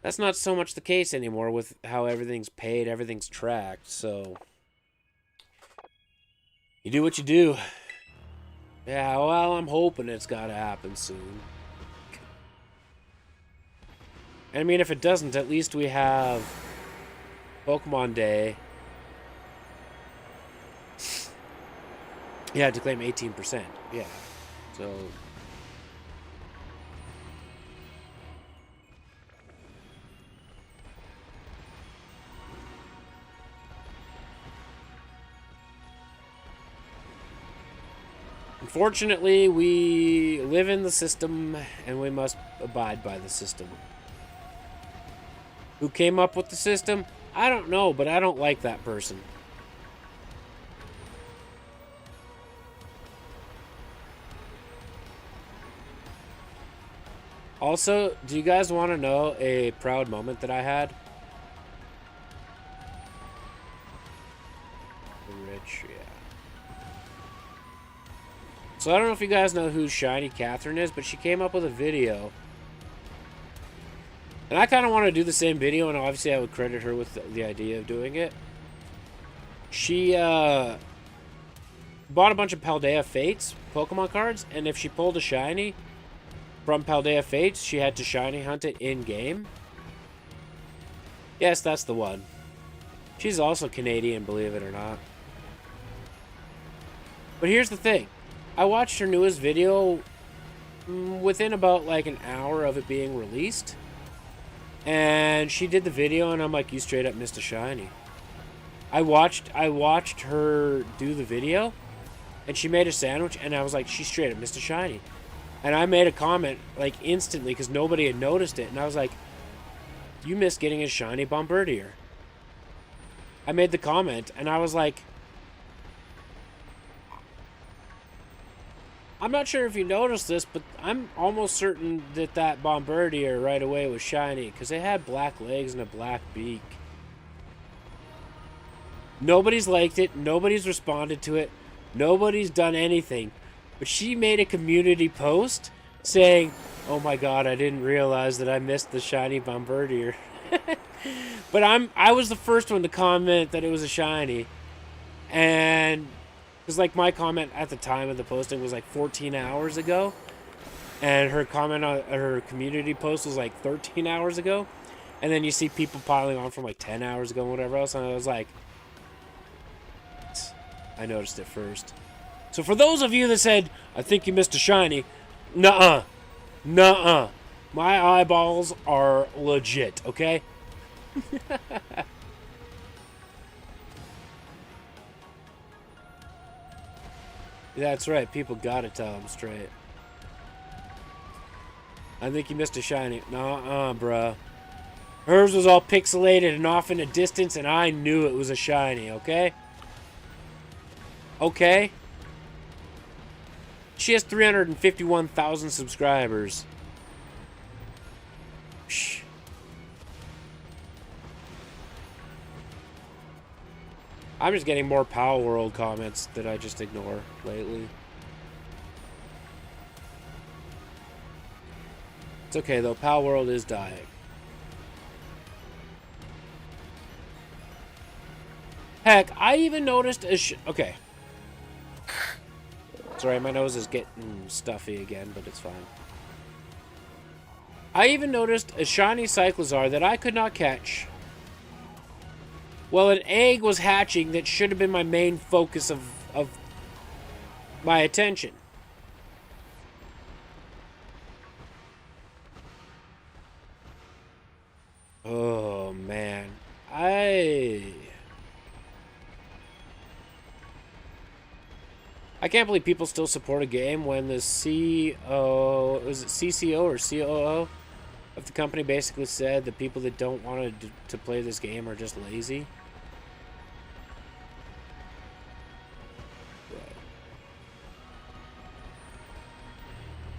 that's not so much the case anymore with how everything's paid, everything's tracked, so you do what you do. Yeah, well, I'm hoping it's gotta happen soon. I mean, if it doesn't, at least we have Pokemon Day. Yeah, to claim 18%. Yeah. So... Unfortunately, we live in the system, and we must abide by the system. Who came up with the system? I don't know, but I don't like that person. Also, do you guys want to know a proud moment that I had? Rich, yeah. So I don't know if you guys know who Shiny Catherine is, but she came up with a video. And I kind of want to do the same video, and obviously I would credit her with the idea of doing it. She bought a bunch of Paldea Fates Pokemon cards, and if she pulled a Shiny from Paldea Fates, she had to Shiny hunt it in-game. Yes, that's the one. She's also Canadian, believe it or not. But here's the thing. I watched her newest video within about like an hour of it being released. And she did the video, and I'm like, you straight up missed a Shiny. I watched her do the video, and she made a sandwich, and I was like, she straight up missed a Shiny. And I made a comment, like, instantly, because nobody had noticed it, and I was like, you missed getting a Shiny Bombardier. I made the comment, and I was like, I'm not sure if you noticed this, but I'm almost certain that that Bombardier right away was shiny, because it had black legs and a black beak. Nobody's liked it. Nobody's responded to it. Nobody's done anything. But she made a community post saying, oh my god, I didn't realize that I missed the shiny Bombardier. But I was the first one to comment that it was a shiny. And... because, like, my comment at the time of the posting was, like, 14 hours ago. And her comment on her community post was, like, 13 hours ago. And then you see people piling on from, like, 10 hours ago and whatever else. And I was like, I noticed it first. So for those of you that said, I think you missed a shiny, nuh-uh. Nuh-uh. My eyeballs are legit, okay? That's right, people gotta tell them straight. I think you missed a shiny. Nuh-uh, bruh. Hers was all pixelated and off in the distance, and I knew it was a shiny, okay? Okay? She has 351,000 subscribers. I'm just getting more Pal World comments that I just ignore lately. It's okay though, Pal World is dying. Heck, I even noticed a okay. Sorry, my nose is getting stuffy again, but it's fine. I even noticed a shiny Cyclizar that I could not catch. Well, an egg was hatching that should have been my main focus of my attention. Oh, man. I can't believe people still support a game when the CCO or COO of the company basically said the people that don't want to play this game are just lazy.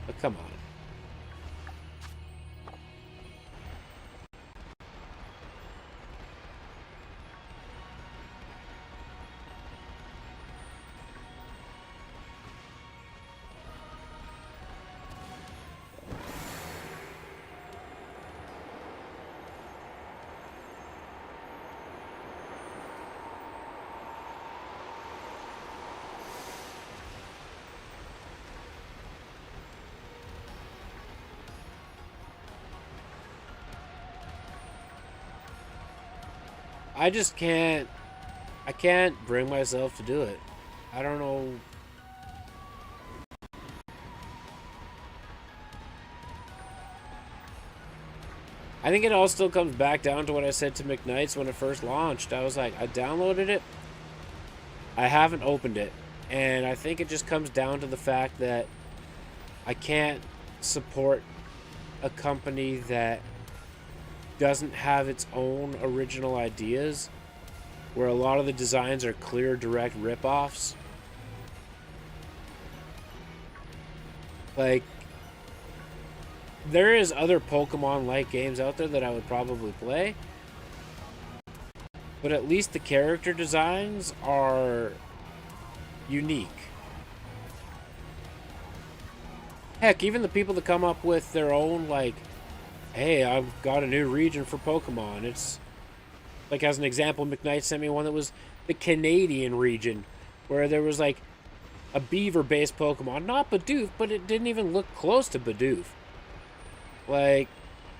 But come on. I just can't. I can't bring myself to do it. I don't know. I think it all still comes back down to what I said to McKnight's when it first launched. I was like, I downloaded it. I haven't opened it. And I think it just comes down to the fact that I can't support a company that doesn't have its own original ideas, where a lot of the designs are clear, direct rip-offs. Like, there is other Pokemon-like games out there that I would probably play, but at least the character designs are unique. Heck, even the people that come up with their own, like, hey, I've got a new region for Pokemon. It's, like, as an example, McKnight sent me one that was the Canadian region, where there was, like, a beaver-based Pokemon. Not Bidoof, but it didn't even look close to Bidoof. Like,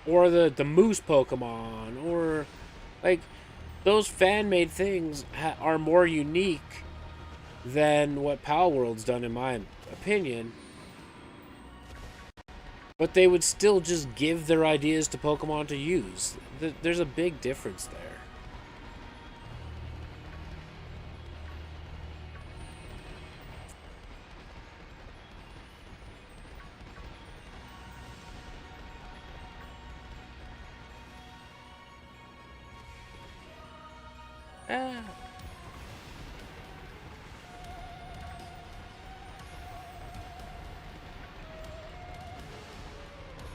or the moose Pokemon, or, like, those fan-made things are more unique than what Pal World's done, in my opinion. But they would still just give their ideas to Pokemon to use. There's a big difference there.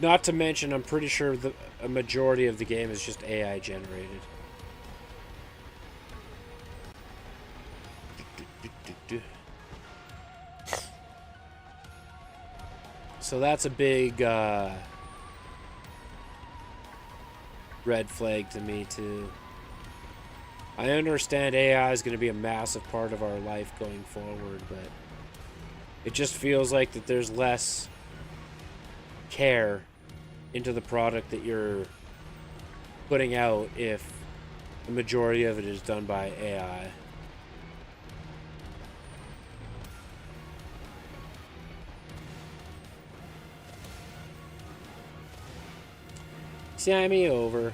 Not to mention, I'm pretty sure a majority of the game is just AI generated. So that's a big red flag to me too. I understand AI is going to be a massive part of our life going forward, but it just feels like that there's less care into the product that you're putting out if the majority of it is done by AI. Sammy over.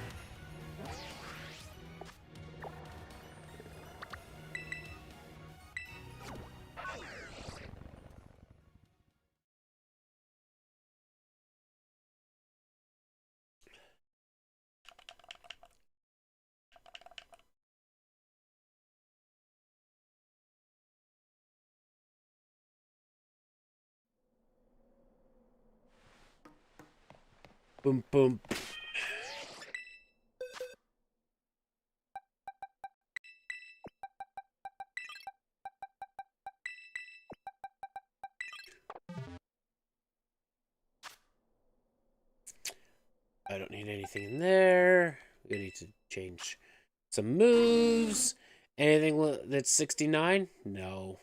Boom, boom. I don't need anything in there. We need to change some moves. Anything that's 69? No.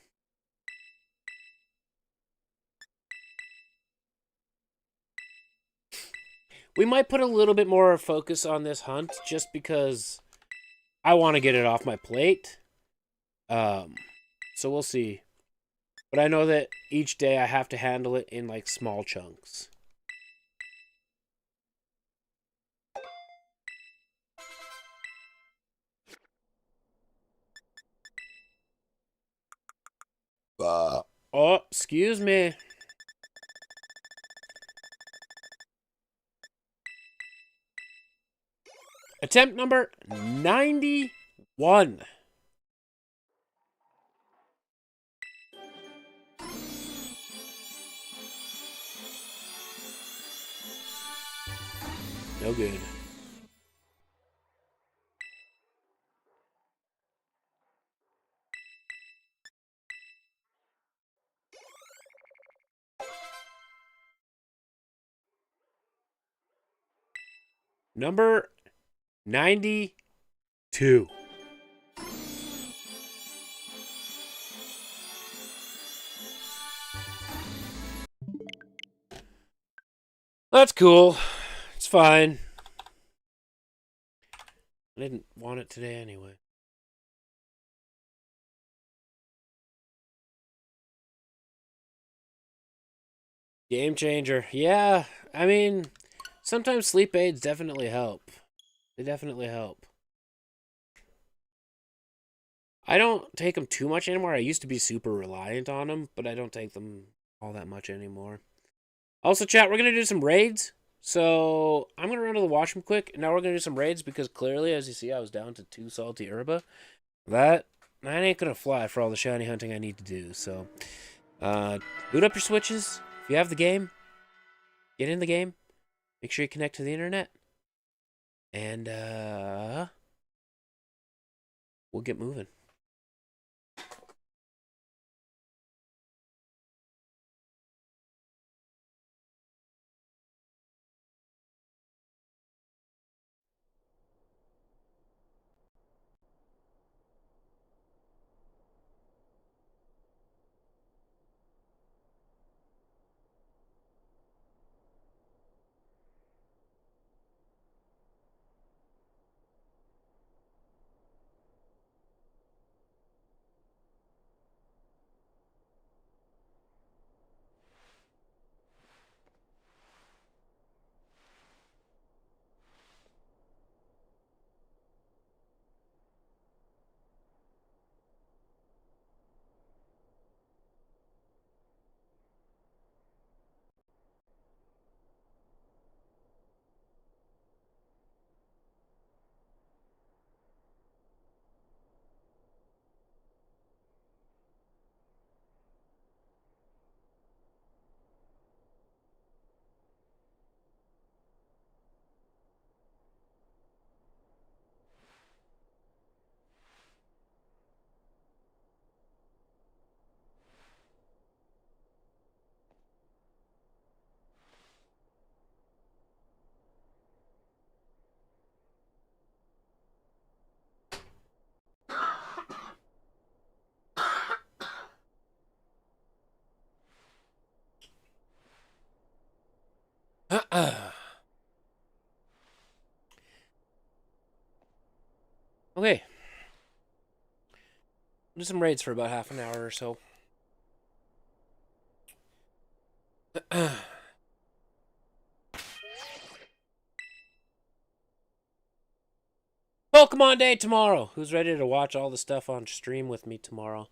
We might put a little bit more focus on this hunt just because I want to get it off my plate. So we'll see. But I know that each day I have to handle it in like small chunks. Oh, excuse me. Attempt number 91. No good. Number 92. That's cool. It's fine. I didn't want it today anyway. Game changer. Yeah, I mean, sometimes sleep aids definitely help. They definitely help. I don't take them too much anymore. I used to be super reliant on them, but I don't take them all that much anymore. Also, chat, we're going to do some raids. So, I'm going to run to the washroom quick. And now we're going to do some raids because clearly, as you see, I was down to 2 salty herba. That ain't going to fly for all the shiny hunting I need to do. So, boot up your switches. If you have the game, get in the game. Make sure you connect to the internet. And, we'll get moving. Okay. Do some raids for about half an hour or so. Pokemon Day tomorrow. Who's ready to watch all the stuff on stream with me tomorrow?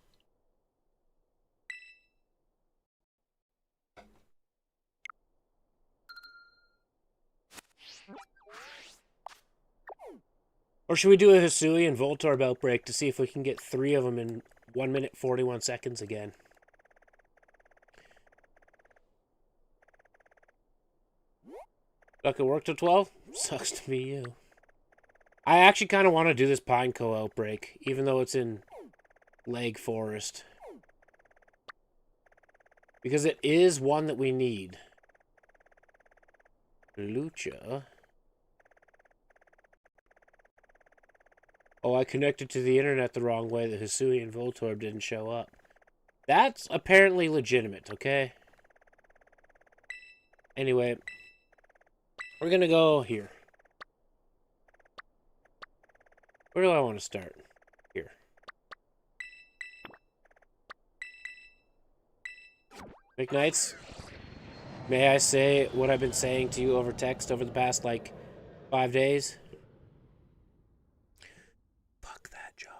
Or should we do a Hisui and Voltorb outbreak to see if we can get 3 of them in 1 minute 41 seconds again? Duck, it work till 12? Sucks to be you. I actually kind of want to do this Pineco outbreak, even though it's in Lake Forest. Because it is one that we need. Lucha. Oh, I connected to the internet the wrong way. The Hisuian Voltorb didn't show up. That's apparently legitimate, okay? Anyway, we're gonna go here. Where do I want to start? Here. McKnights, may I say what I've been saying to you over text over the past, like, 5 days? Fuck that job.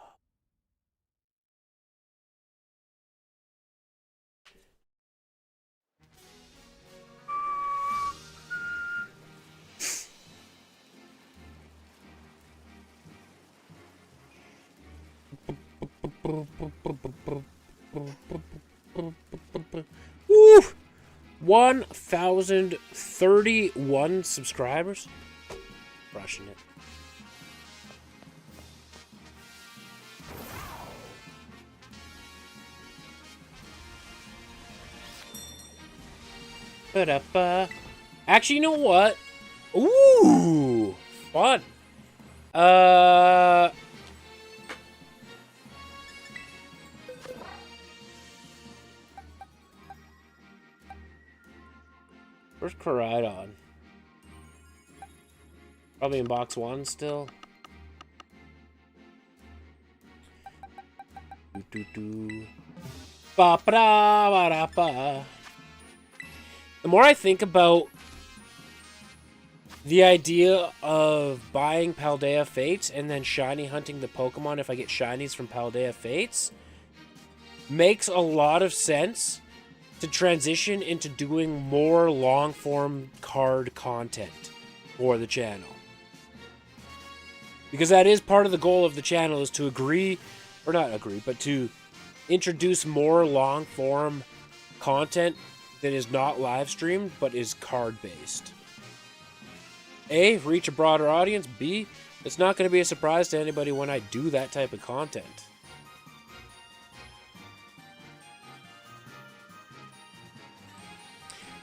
Woo! 1,031 subscribers. Crushing it. Ba-da-ba. Actually, you know what? Ooh, fun. Where's Koraidon? Probably in box 1 still. Ba-ba-da-ba-da-ba. The more I think about the idea of buying Paldea Fates and then shiny hunting the Pokemon if I get shinies from Paldea Fates, makes a lot of sense to transition into doing more long-form card content for the channel. Because that is part of the goal of the channel, is to to introduce more long-form content that is not live streamed, but is card-based. A, reach a broader audience. B, it's not going to be a surprise to anybody when I do that type of content.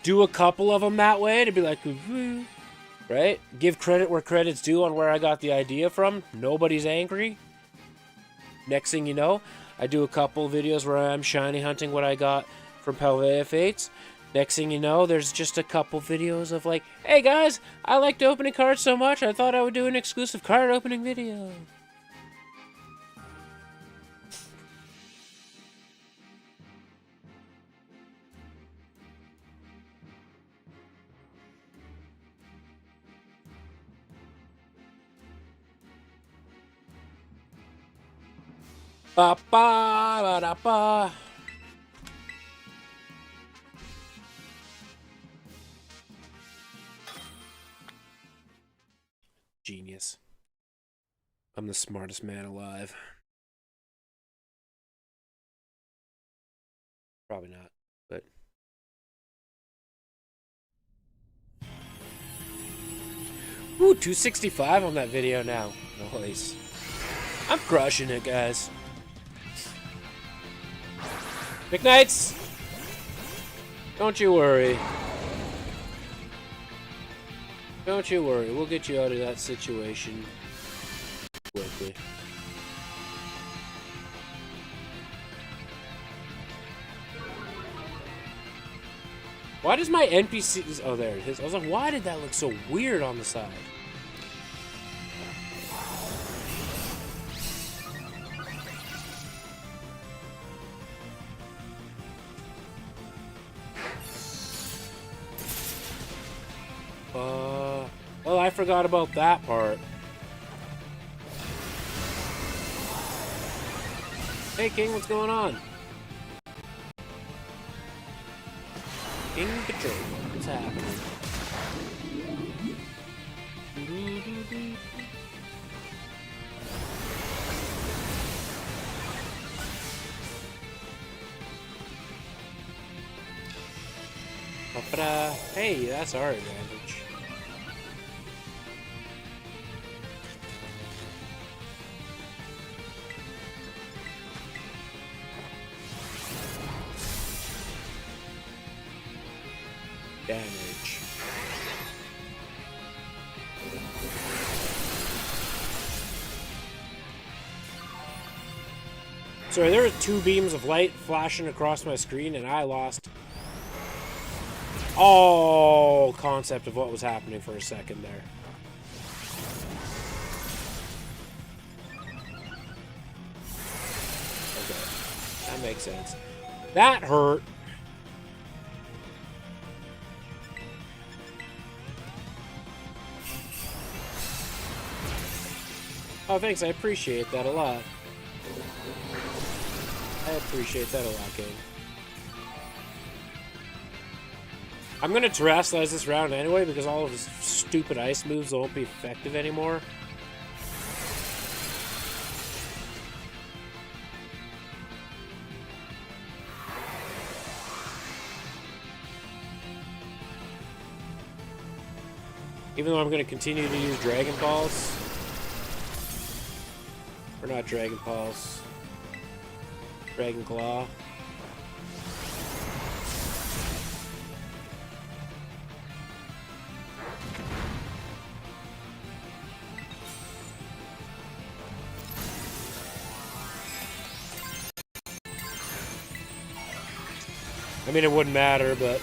Do a couple of them that way to be like, right? Give credit where credit's due on where I got the idea from. Nobody's angry. Next thing you know, I do a couple videos where I'm shiny hunting what I got from Paldea Fates. Next thing you know, there's just a couple videos of like, hey guys, I liked opening cards so much, I thought I would do an exclusive card opening video. Ba ba ba da ba. Genius. I'm the smartest man alive. Probably not, but... Ooh, 265 on that video now. Nice. I'm crushing it, guys. McKnights! Don't you worry. Don't you worry, we'll get you out of that situation quickly. Why does my NPC... Oh, there it is. I was like, why did that look so weird on the side? Well, I forgot about that part. Hey, King, what's going on? King Patrol, what's happening? Hey, that's our advantage. Damage. Sorry, there were 2 beams of light flashing across my screen, and I lost all concept of what was happening for a second there. Okay, that makes sense. That hurt. Oh, thanks. I appreciate that a lot. I appreciate that a lot, King. I'm going to terrestrialize this round anyway because all of his stupid ice moves won't be effective anymore. Even though I'm going to continue to use Dragon Balls. Or not Dragon Balls. Dragon Claw. I mean, it wouldn't matter, but...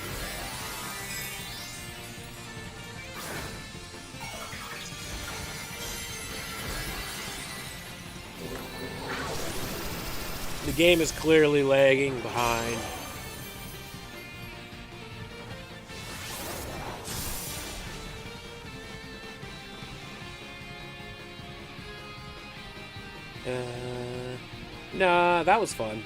the game is clearly lagging behind. Nah, that was fun.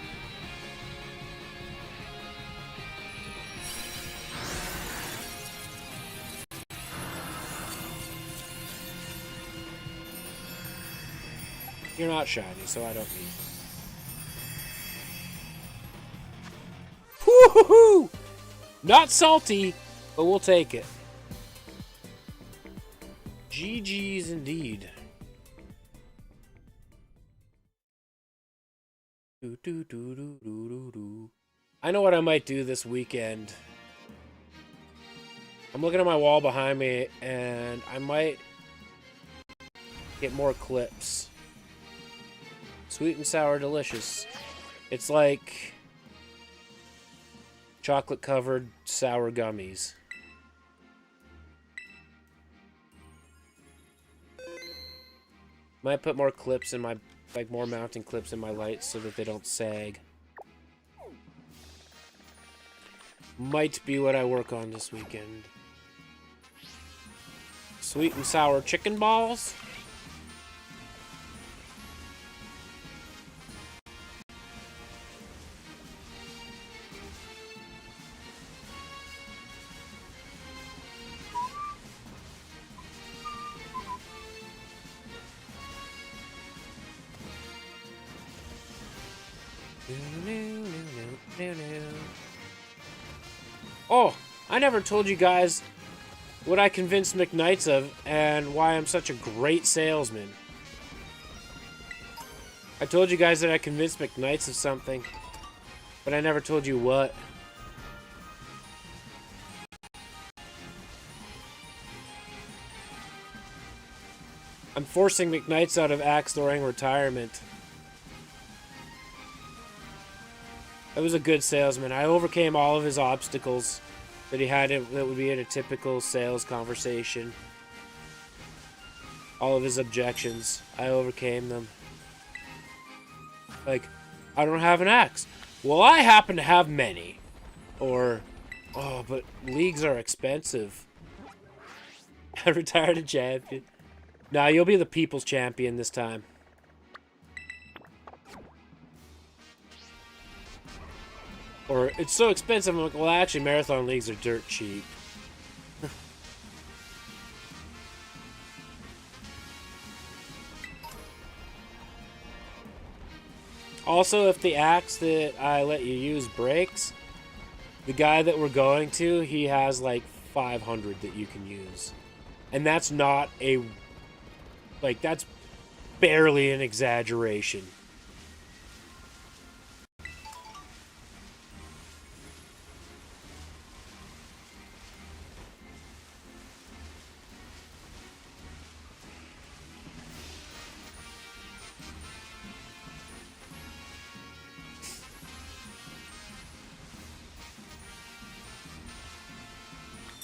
You're not shiny, so I don't need. Woo-hoo-hoo! Not salty, but we'll take it. GG's indeed. I know what I might do this weekend. I'm looking at my wall behind me, and I might get more clips. Sweet and sour delicious. It's like chocolate-covered sour gummies. Might put more clips in my, like more mounting clips in my lights so that they don't sag. Might be what I work on this weekend. Sweet and sour chicken balls. Oh, I never told you guys what I convinced McKnights of and why I'm such a great salesman. I told you guys that I convinced McKnights of something, but I never told you what. I'm forcing McKnights out of axe throwing retirement. I was a good salesman. I overcame all of his obstacles that he had that would be in a typical sales conversation. All of his objections. I overcame them. Like, I don't have an axe. Well, I happen to have many. Or, oh, but leagues are expensive. I retired a champion. Nah, you'll be the people's champion this time. Or, it's so expensive. I'm like, well, actually, marathon leagues are dirt cheap. Also, if the axe that I let you use breaks, the guy that we're going to, he has like 500 that you can use. And that's not a... like, that's barely an exaggeration.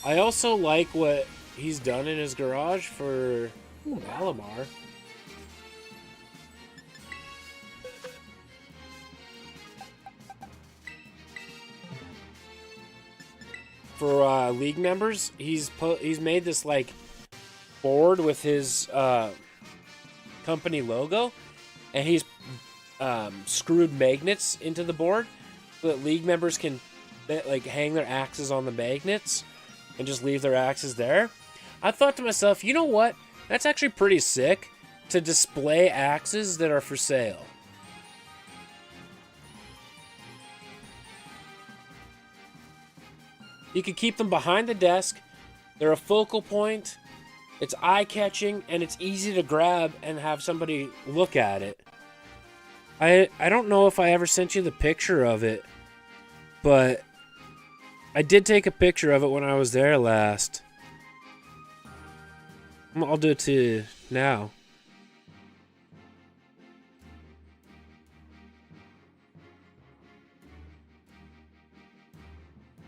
I also like what he's done in his garage for... Ooh, Malamar. For league members, he's made this like board with his company logo, and he's screwed magnets into the board so that league members can like hang their axes on the magnets and just leave their axes there. I thought to myself, you know what? That's actually pretty sick to display axes that are for sale. You can keep them behind the desk. They're a focal point. It's eye-catching, and it's easy to grab and have somebody look at it. I don't know if I ever sent you the picture of it, but I did take a picture of it when I was there last. I'll do it to you now.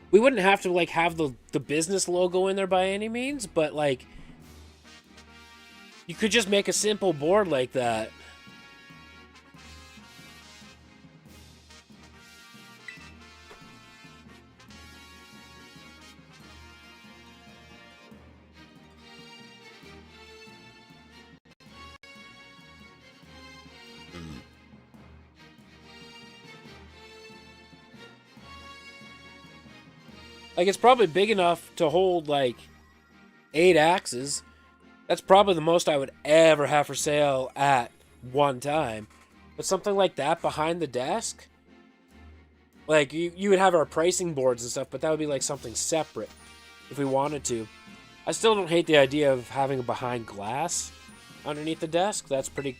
We wouldn't have to like have the business logo in there by any means, but like you could just make a simple board like that. Like, it's probably big enough to hold, like, 8 axes. That's probably the most I would ever have for sale at one time. But something like that behind the desk, like, you would have our pricing boards and stuff, but that would be, like, something separate if we wanted to. I still don't hate the idea of having a behind glass underneath the desk. That's pretty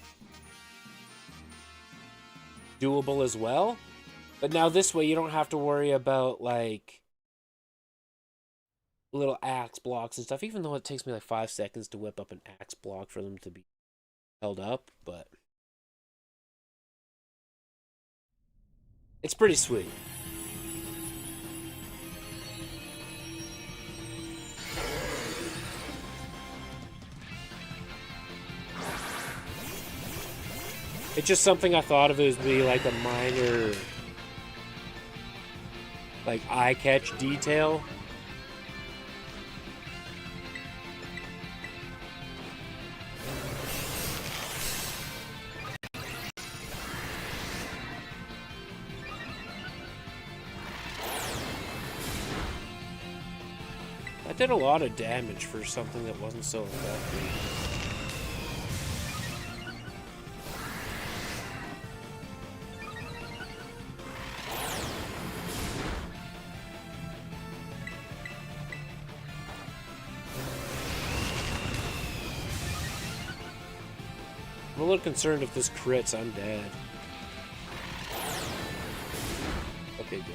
doable as well. But now this way, you don't have to worry about, like, little axe blocks and stuff, even though it takes me like 5 seconds to whip up an axe block for them to be held up, but it's pretty sweet. It's just something I thought of as be like a minor, like, eye-catch detail. That did a lot of damage for something that wasn't so effective. I'm a little concerned if this crits, I'm dead. Okay, good.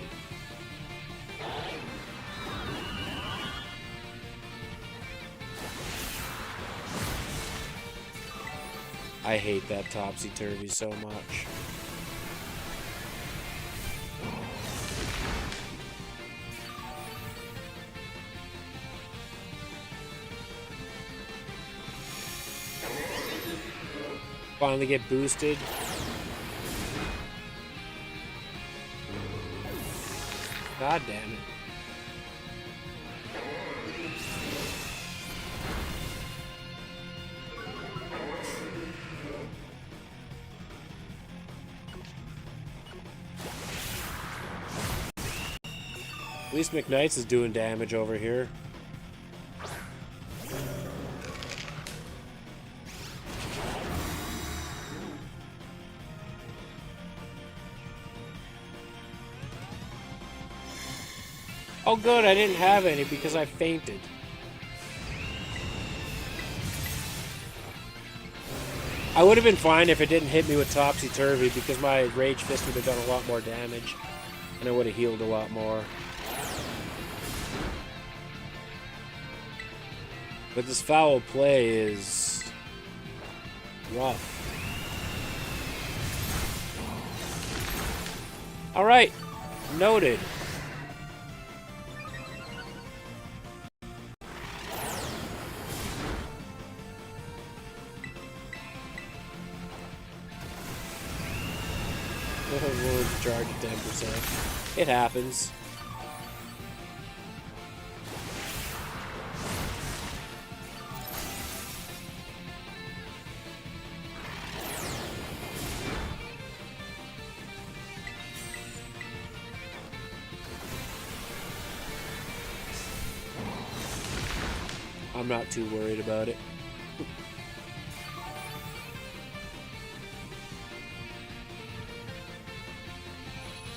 I hate that topsy-turvy so much. Finally get boosted. God damn it. At least McKnight's is doing damage over here. Oh good, I didn't have any because I fainted. I would have been fine if it didn't hit me with topsy-turvy because my Rage Fist would have done a lot more damage and I would have healed a lot more. But this foul play is rough. Alright, noted. willing to charge at 10%. It happens. I'm not too worried about it.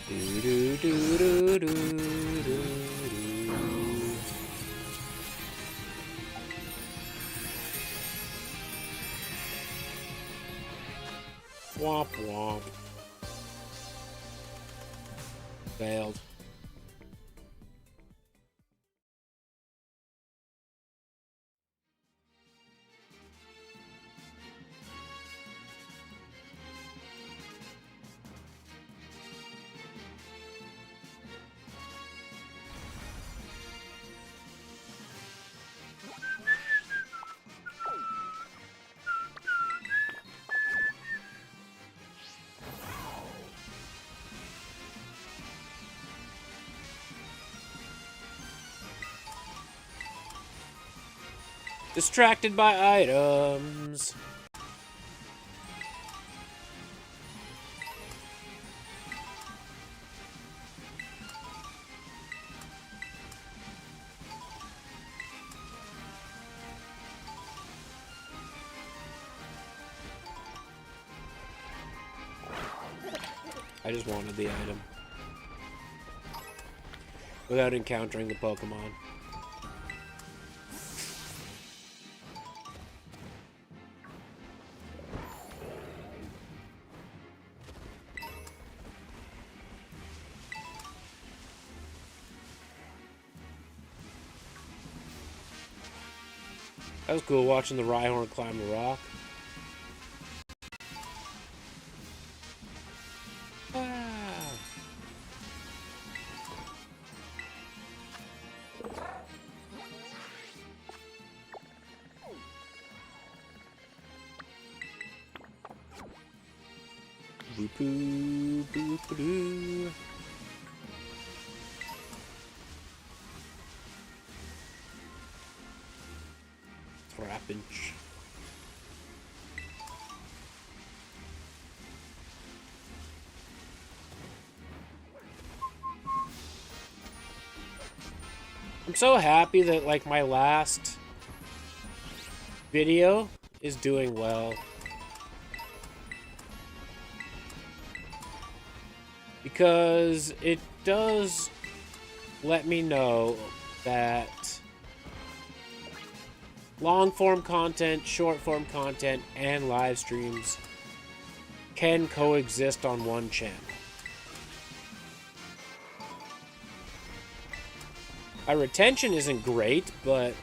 Do, do, do, do, do, do, do. Womp womp. Failed. Distracted by items. I just wanted the item without encountering the Pokemon. That was cool watching the Rhyhorn climb the rock. Boop, boop, boop, boop. Trapinch. I'm so happy that, like, my last video is doing well. Because it does let me know that long-form content, short-form content, and live streams can coexist on one channel. My retention isn't great, but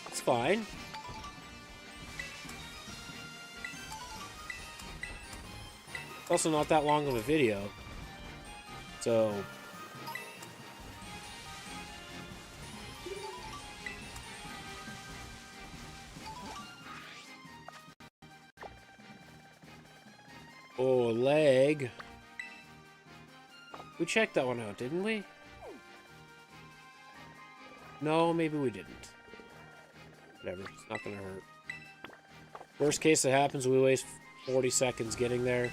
it's fine. It's also not that long of a video, so oh, leg. We checked that one out, didn't we? No, maybe we didn't. Whatever, it's not gonna hurt. Worst case that happens, we waste 40 seconds getting there.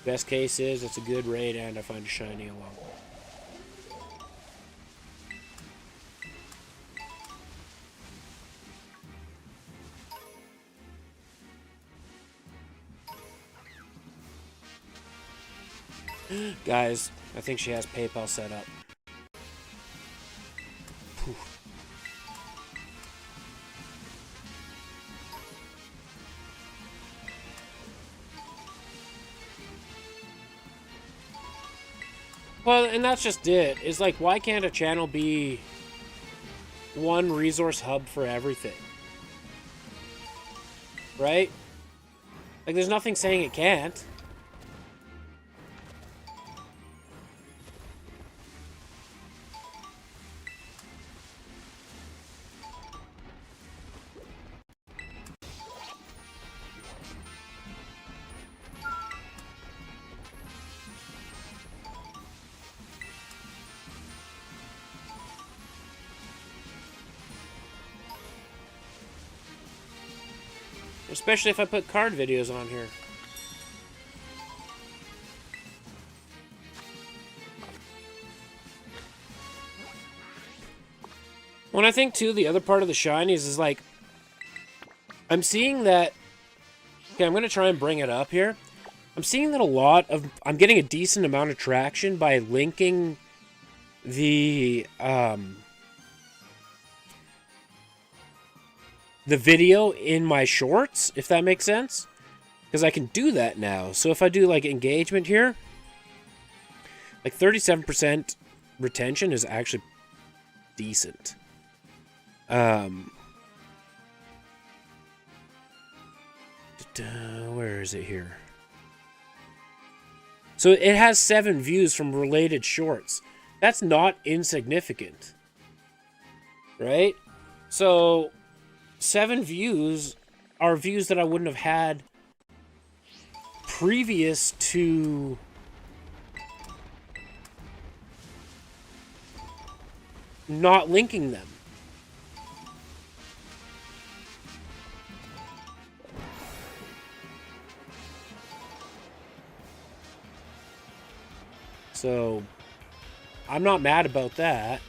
Best case is it's a good raid and I find a shiny along. Guys, I think she has PayPal set up. Whew. Well, and that's just it. It's like, why can't a channel be one resource hub for everything? Right? Like, there's nothing saying it can't. Especially if I put card videos on here. When I think, too, the other part of the shinies is, like, I'm seeing that... Okay, I'm going to try and bring it up here. I'm seeing that a lot of... I'm getting a decent amount of traction by linking the video in my shorts, if that makes sense. Because I can do that now. So if I do, like, engagement here, like, 37% retention is actually decent. Where is it here? So it has 7 views from related shorts. That's not insignificant. Right? So 7 views are views that I wouldn't have had previous to not linking them. So, I'm not mad about that.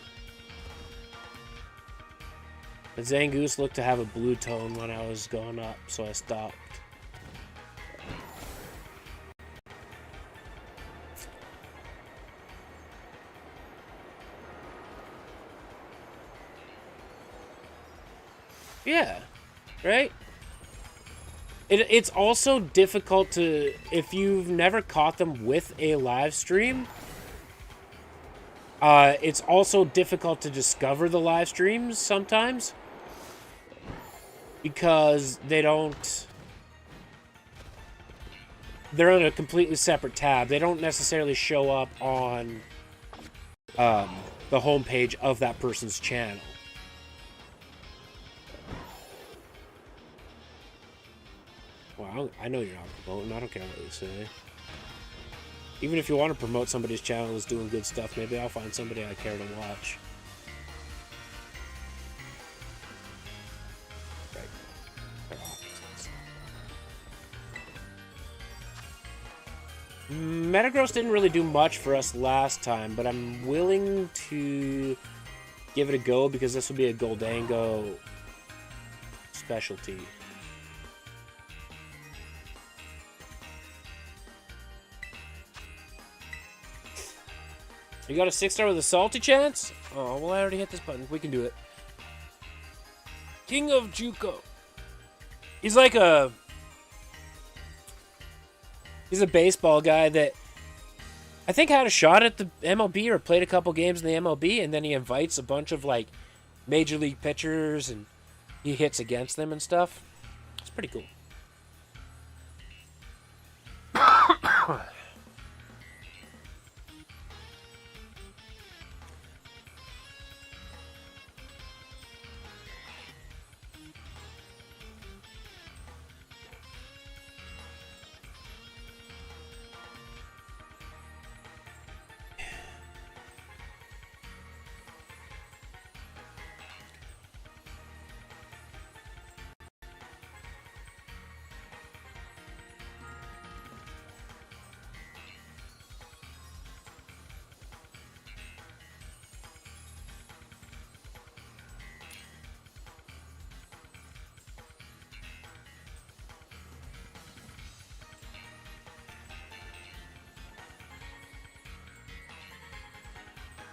The Zangoose looked to have a blue tone when I was going up, so I stopped. Yeah, right? It's also difficult to, if you've never caught them with a live stream, it's also difficult to discover the live streams sometimes because they're on a completely separate tab. They don't necessarily show up on the homepage of that person's channel. Well, I know you're not promoting. I don't care what you say. Even if you want to promote somebody's channel that's doing good stuff, maybe I'll find somebody I care to watch. Metagross didn't really do much for us last time, but I'm willing to give it a go because this will be a Goldango specialty. You got a 6-star with a salty chance? Oh, well, I already hit this button. We can do it. King of Juco. He's like a... He's a baseball guy that I think had a shot at the MLB or played a couple games in the MLB, and then he invites a bunch of, like, major league pitchers, and he hits against them and stuff. It's pretty cool.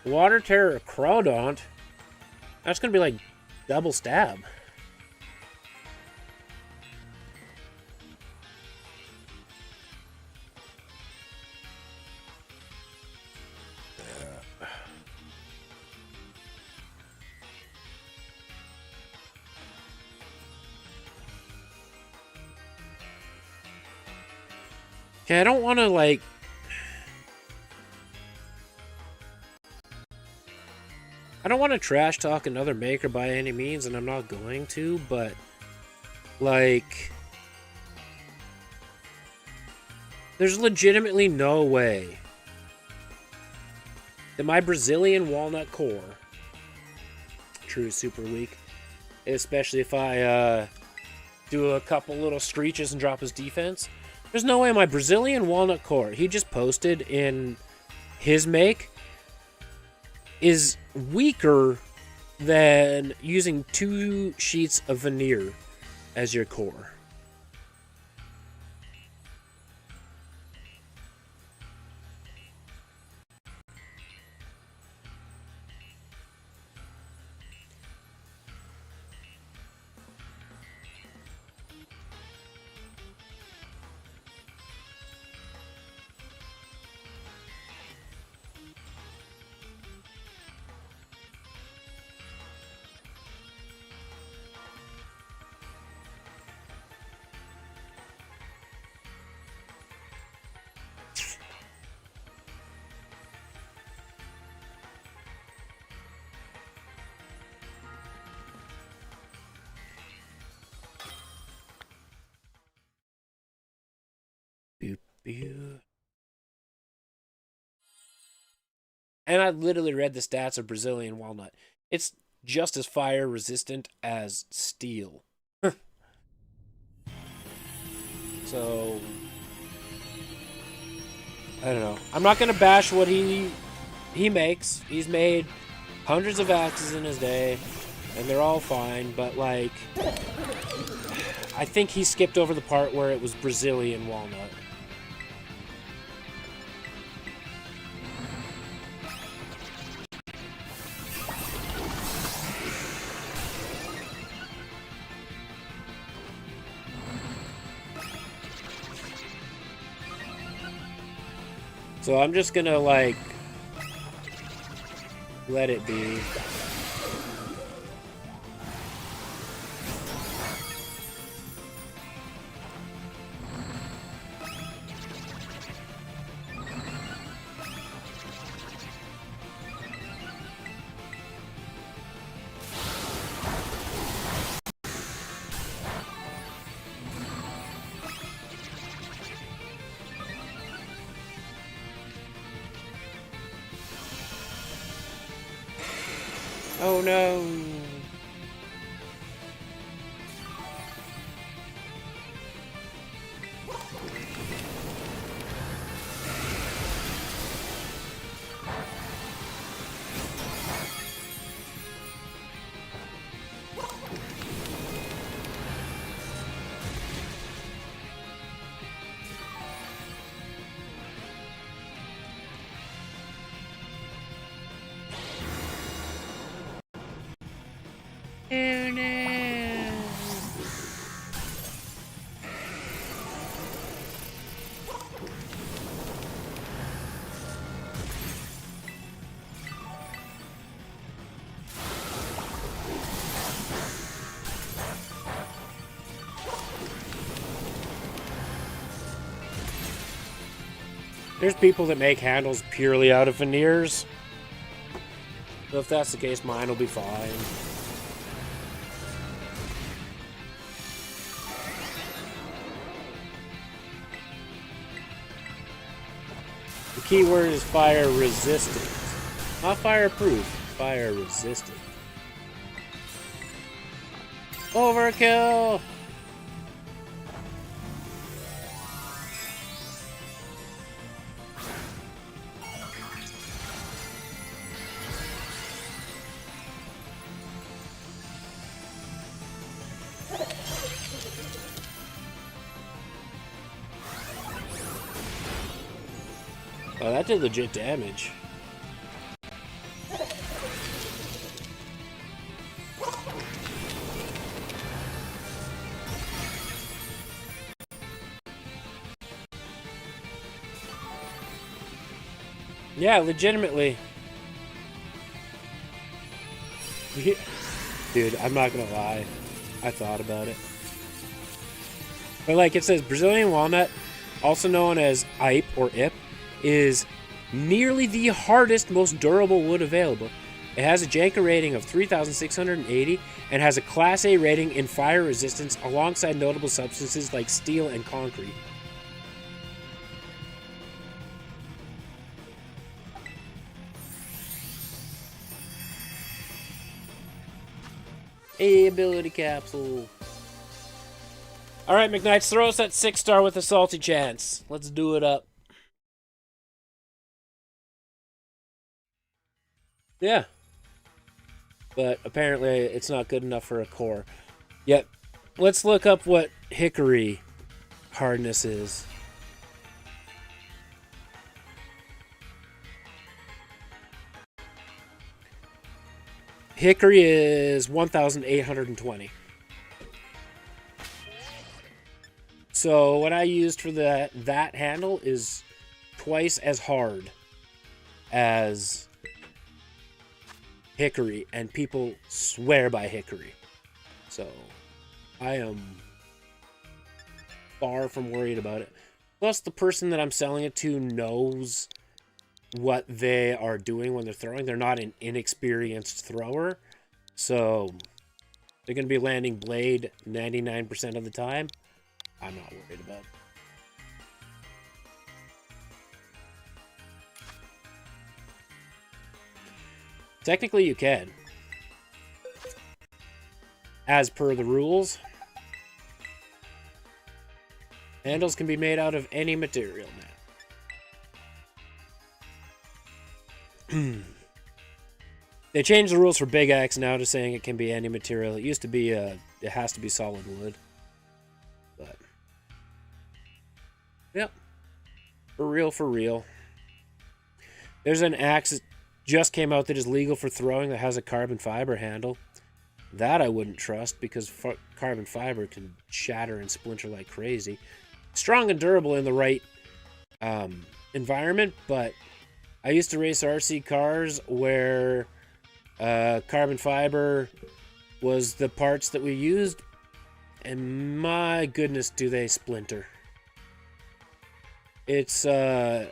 Water Terror Crawdaunt. That's going to be like double stab. Okay, I don't want to like... I don't want to trash talk another maker by any means, and I'm not going to, but, like, there's legitimately no way that my Brazilian walnut core, true super weak, especially if I do a couple little screeches and drop his defense. There's no way my Brazilian walnut core he just posted in his make is weaker than using 2 sheets of veneer as your core. And I literally read the stats of Brazilian walnut. It's just as fire resistant as steel. So, I don't know. I'm not going to bash what he makes. He's made hundreds of axes in his day, and they're all fine, but like, I think he skipped over the part where it was Brazilian walnut. So I'm just gonna, like, let it be. Oh no! Oh no! There's people that make handles purely out of veneers. So if that's the case, mine will be fine. The key word is fire resistant. Not fireproof, fire resistant. Overkill! Oh, that did legit damage. Yeah, legitimately. Dude, I'm not gonna lie. I thought about it. But like it says, Brazilian walnut, also known as IPE or IP, is nearly the hardest, most durable wood available. It has a Janka rating of 3,680 and has a Class A rating in fire resistance alongside notable substances like steel and concrete. A ability capsule. All right, McKnights, throw us that 6-star with a salty chance. Let's do it up. Yeah. But apparently it's not good enough for a core. Yet, let's look up what hickory hardness is. Hickory is 1,820. So what I used for that handle is twice as hard as hickory, and people swear by hickory. So I am far from worried about it. Plus, the person that I'm selling it to knows what they are doing when they're throwing. They're not an inexperienced thrower, so they're going to be landing blade 99% of the time. I'm not worried about it. Technically, you can. As per the rules, handles can be made out of any material now. They changed the rules for Big Axe now to saying it can be any material. It used to be it has to be solid wood. But yep. For real, for real. There's an axe that just came out that is legal for throwing that has a carbon fiber handle. That I wouldn't trust because carbon fiber can shatter and splinter like crazy. Strong and durable in the right environment, but I used to race RC cars where carbon fiber was the parts that we used, and my goodness, do they splinter. It's and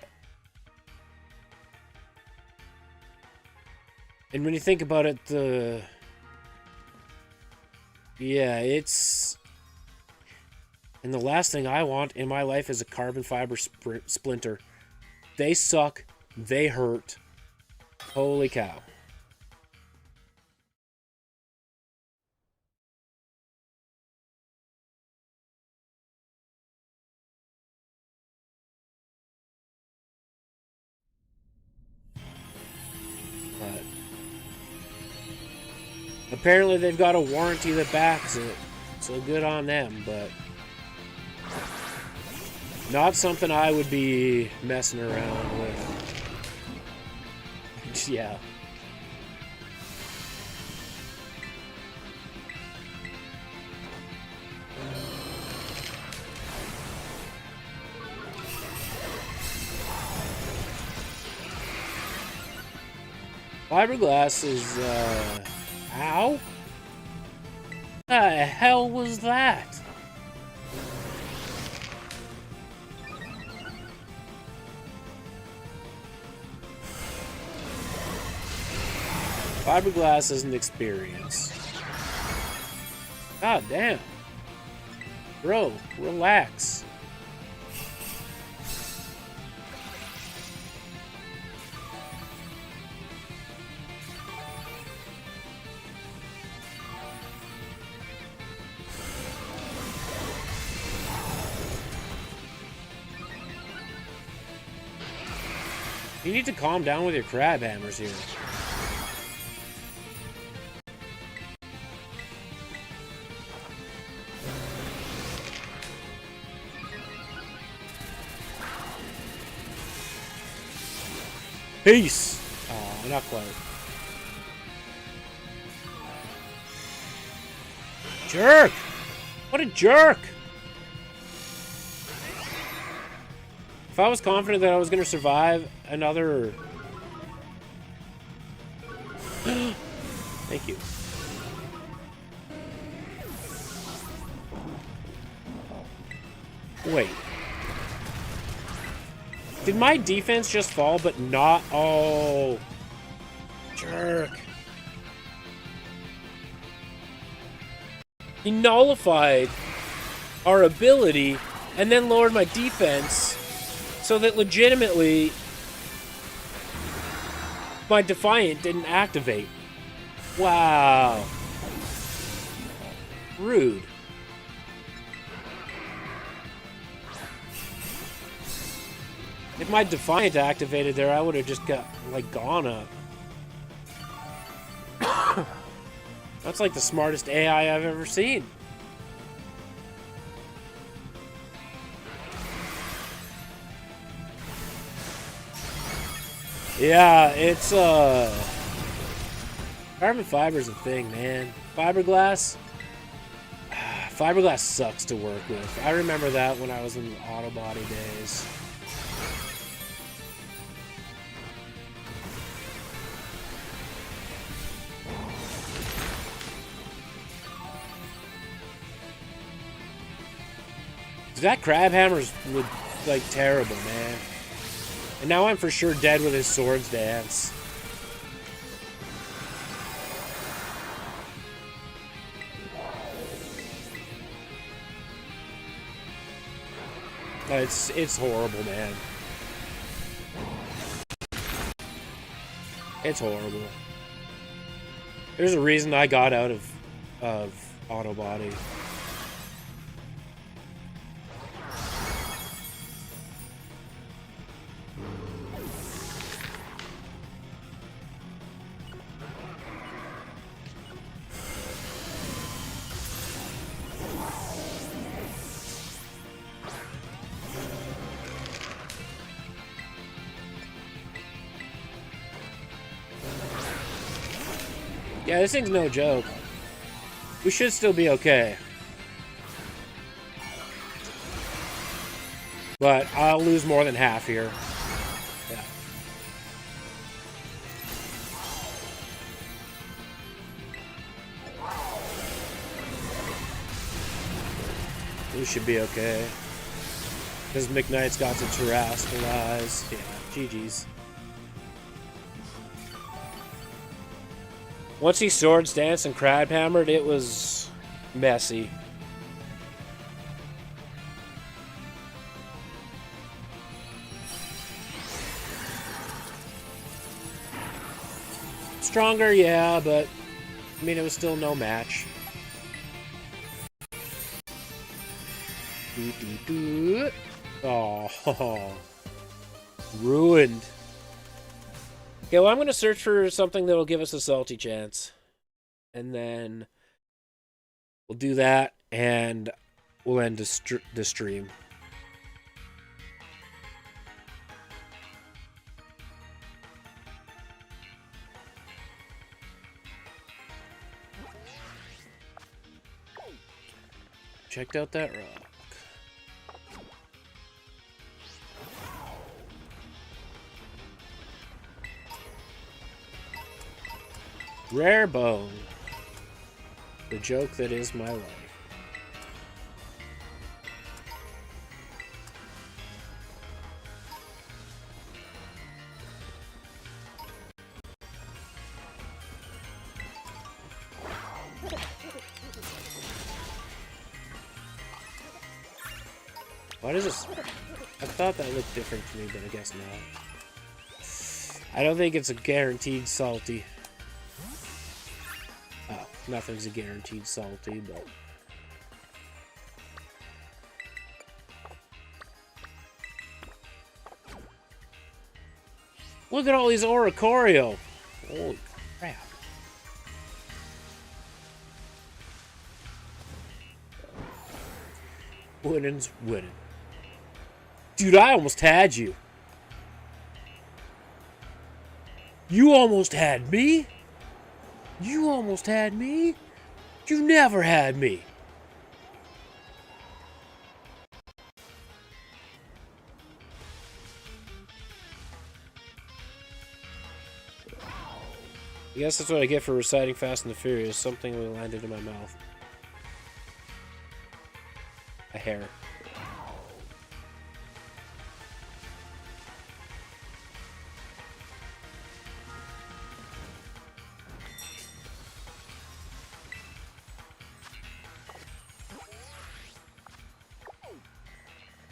when you think about it, it's, and the last thing I want in my life is a carbon fiber splinter. They suck. They hurt. Holy cow. But apparently they've got a warranty that backs it. So good on them, but not something I would be messing around with. Yeah. Fiberglass is, ow? The hell was that? Fiberglass is an experience. God damn. Bro, relax. You need to calm down with your crab hammers here. Peace! Oh, not quite. Jerk! What a jerk! If I was confident that I was going to survive another... Thank you. Wait. Did my defense just fall, but not... Oh. Jerk. He nullified our ability and then lowered my defense so that legitimately my Defiant didn't activate. Wow. Rude. If my Defiant activated there, I would have just got, like, gone up. That's like the smartest AI I've ever seen. Yeah, it's, carbon fiber's a thing, man. Fiberglass? Fiberglass sucks to work with. I remember that when I was in the auto body days. That crab hammer's like terrible, man. And now I'm for sure dead with his swords dance. It's horrible, man. It's horrible. There's a reason I got out of auto body. Yeah, this thing's no joke. We should still be okay. But I'll lose more than half here. Yeah. We should be okay. Because McKnight's got to terrestrialize. Yeah, GG's. Once he swords danced and crab hammered, it was messy. Stronger, yeah, but I mean, it was still no match. Oh, ruined. Okay, well, I'm going to search for something that will give us a salty chance. And then we'll do that, and we'll end the stream. Checked out that rock. Rare bone. The joke that is my life. Why does this... I thought that looked different to me, but I guess not. I don't think it's a guaranteed salty. Oh, nothing's a guaranteed salty, but... Look at all these Oricorio! Holy crap. Winning's winning. Dude, I almost had you. You almost had me? You almost had me? You never had me. I guess that's what I get for reciting Fast and the Furious. Something landed in my mouth. A hair.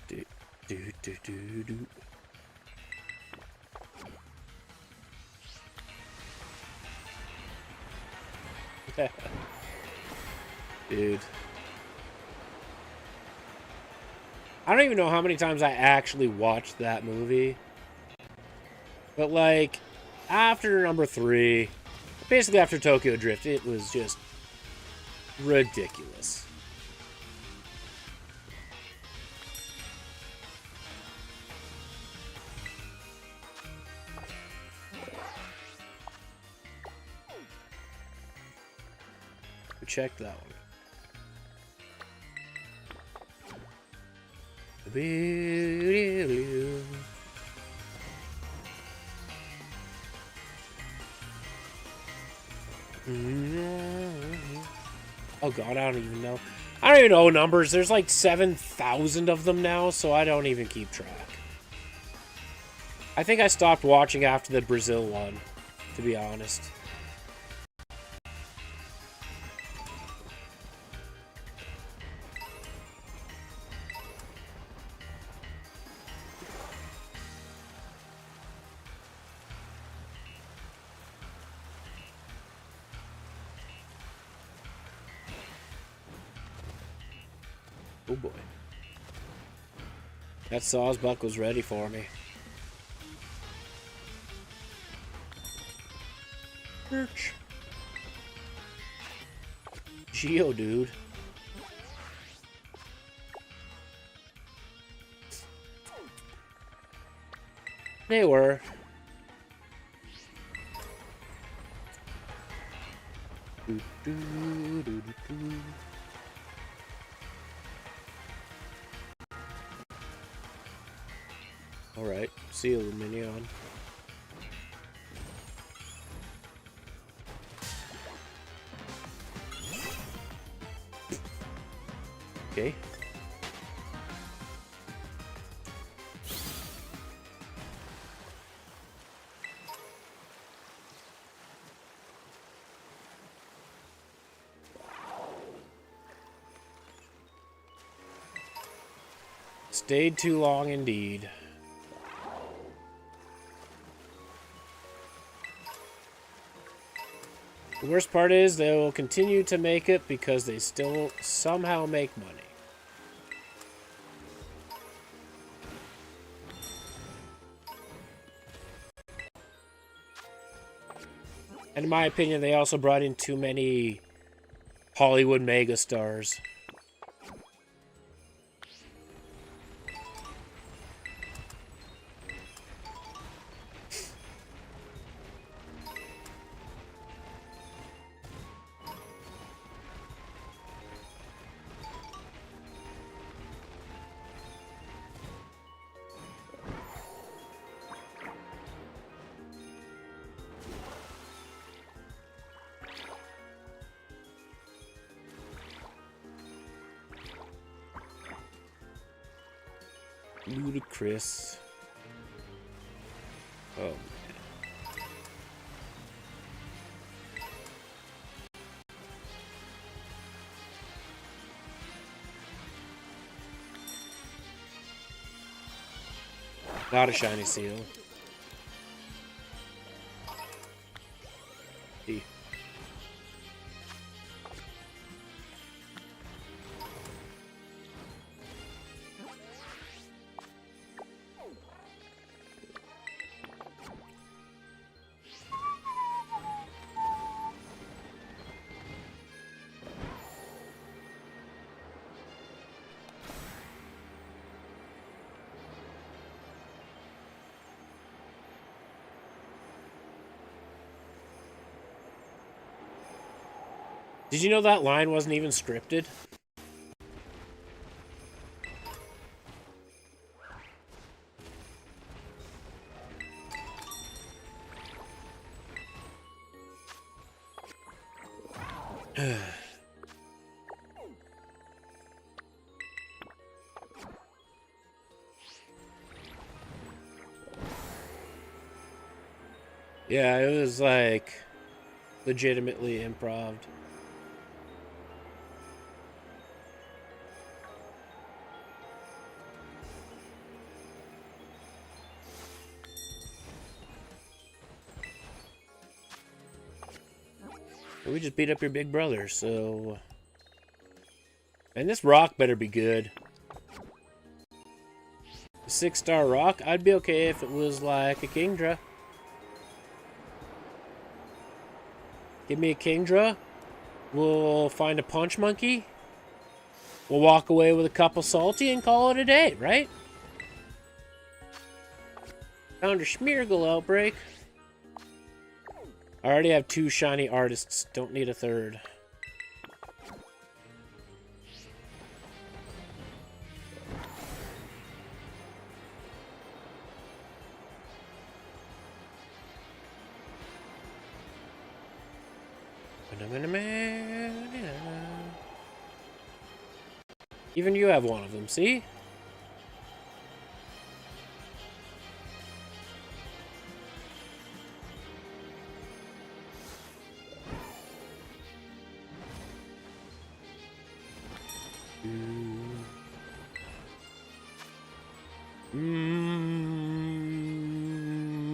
Do. Dude. I don't even know how many times I actually watched that movie. But, like, after number 3, basically after Tokyo Drift, it was just ridiculous. Check that one. Oh god, I don't even know. I don't even know numbers. There's like 7,000 of them now, so I don't even keep track. I think I stopped watching after the Brazil one, to be honest. Oh boy. That Sawsbuckle's ready for me. Perch. Geodude. They were. Alright, see you, Minion. Okay. Stayed too long indeed. The worst part is they will continue to make it because they still somehow make money. And in my opinion, they also brought in too many Hollywood megastars. Ludicrous. Oh, man. Not a shiny seal. E. Did you know that line wasn't even scripted? Yeah, it was like legitimately improv. We just beat up your big brother, so... And this rock better be good. 6-star rock. I'd be okay if it was like a Kingdra. Give me a Kingdra. We'll find a Punch Monkey. We'll walk away with a couple salty and call it a day, right? Found a Schmeargle outbreak. I already have 2 shiny artists. Don't need a third. Even you have one of them, see?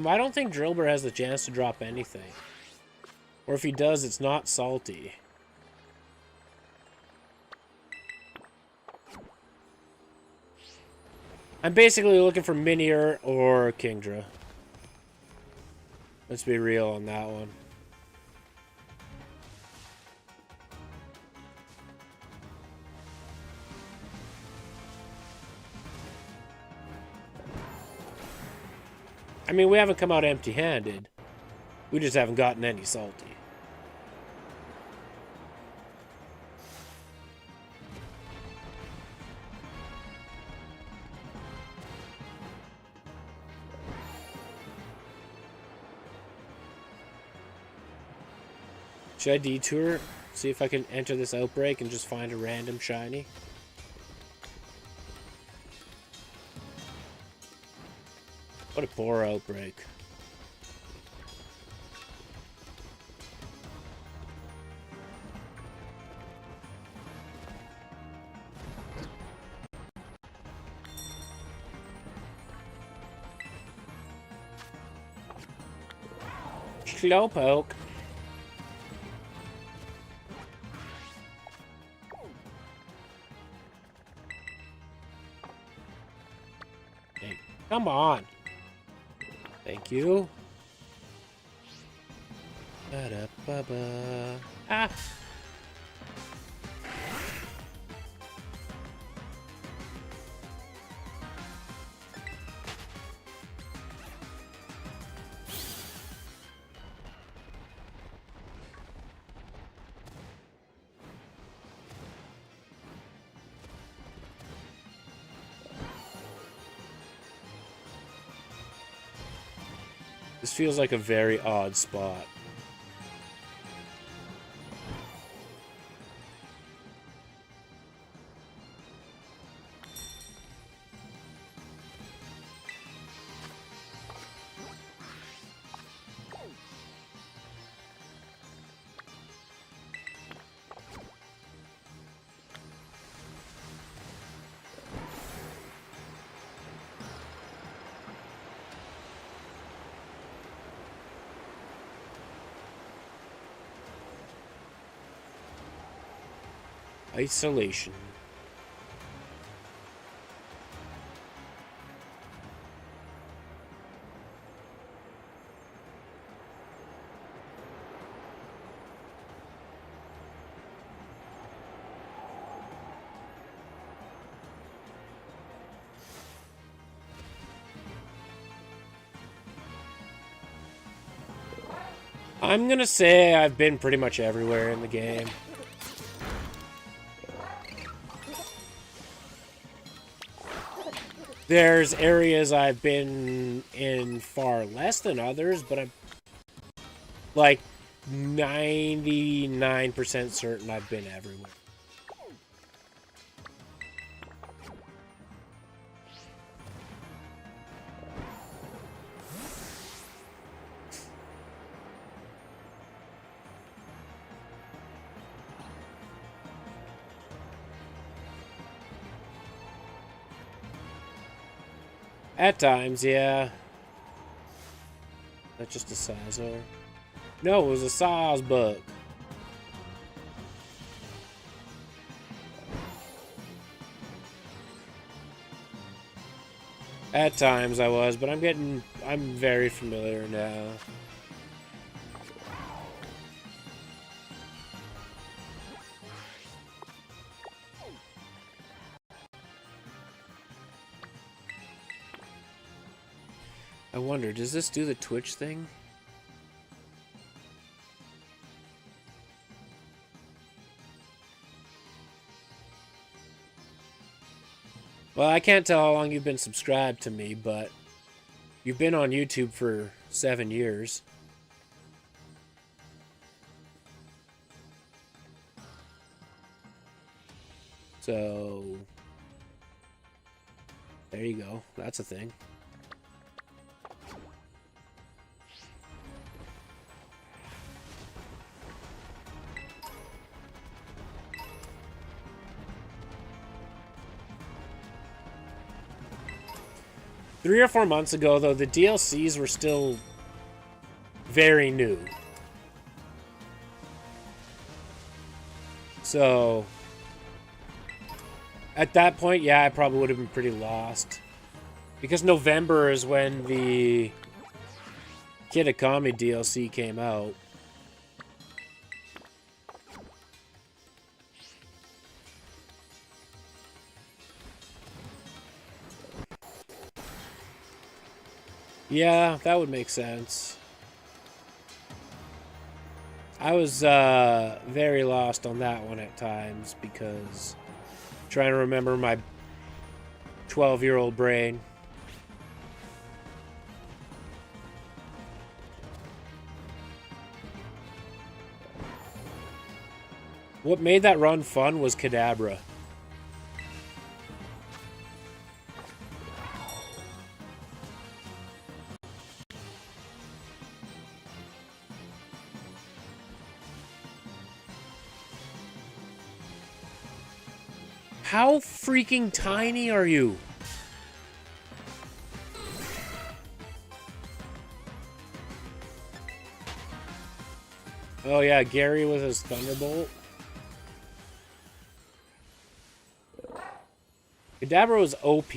I don't think Drillbur has the chance to drop anything. Or if he does, it's not salty. I'm basically looking for Minior or Kingdra. Let's be real on that one. I mean, we haven't come out empty-handed. We just haven't gotten any salty. Should I detour? See if I can enter this outbreak and just find a random shiny? What a poor outbreak. Slowpoke. Hey, come on. Thank you. Ba-da-ba-ba. Ah. This feels like a very odd spot. Isolation. I'm gonna say I've been pretty much everywhere in the game. There's areas I've been in far less than others, but I'm like 99% certain I've been everywhere. At times, yeah. That's just a Sazor. No, it was a Sazbug. At times I was, but I'm very familiar now. I wonder, does this do the Twitch thing? Well, I can't tell how long you've been subscribed to me, but you've been on YouTube for 7 years. So, there you go. That's a thing. Three or 4 months ago, though, the DLCs were still very new. So, at that point, yeah, I probably would have been pretty lost. Because November is when the Kid Akami DLC came out. Yeah, that would make sense. I was very lost on that one at times because trying to remember my 12-year-old brain. What made that run fun was Kadabra. How freaking tiny are you? Oh yeah, Gary with his Thunderbolt. Kadabra was OP.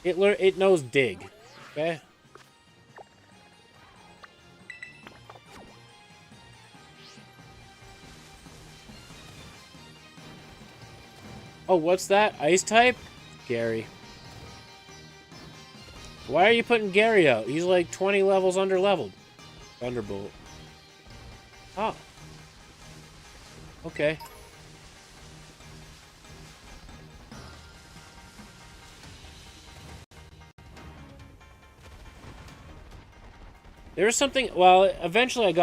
It knows dig. Okay? Oh, what's that? Ice type? Gary. Why are you putting Gary out? He's like 20 levels under-leveled. Thunderbolt. Oh. Okay. There was something... Well, eventually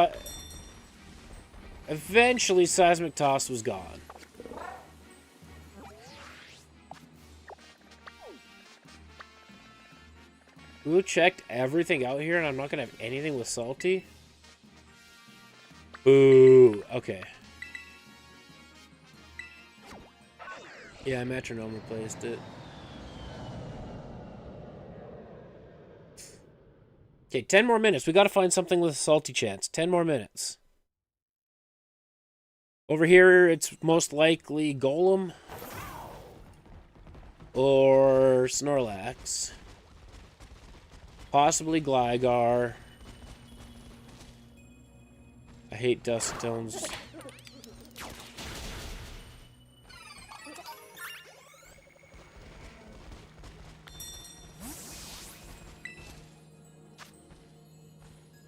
Eventually, Seismic Toss was gone. Who checked everything out here and I'm not going to have anything with Salty? Ooh, okay. Yeah, Metronome replaced it. Okay, 10 more minutes. We got to find something with a Salty chance. 10 more minutes. Over here, it's most likely Golem or Snorlax. Possibly Gligar. I hate Dust Stones.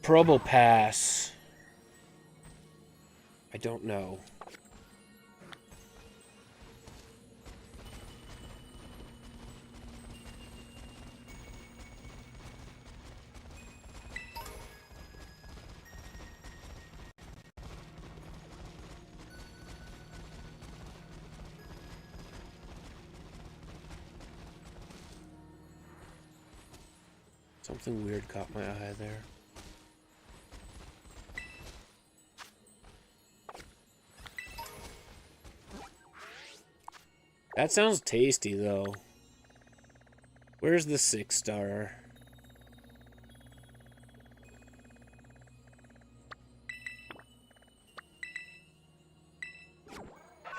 Probopass. I don't know. Something weird caught my eye there. That sounds tasty, though. Where's the 6-star?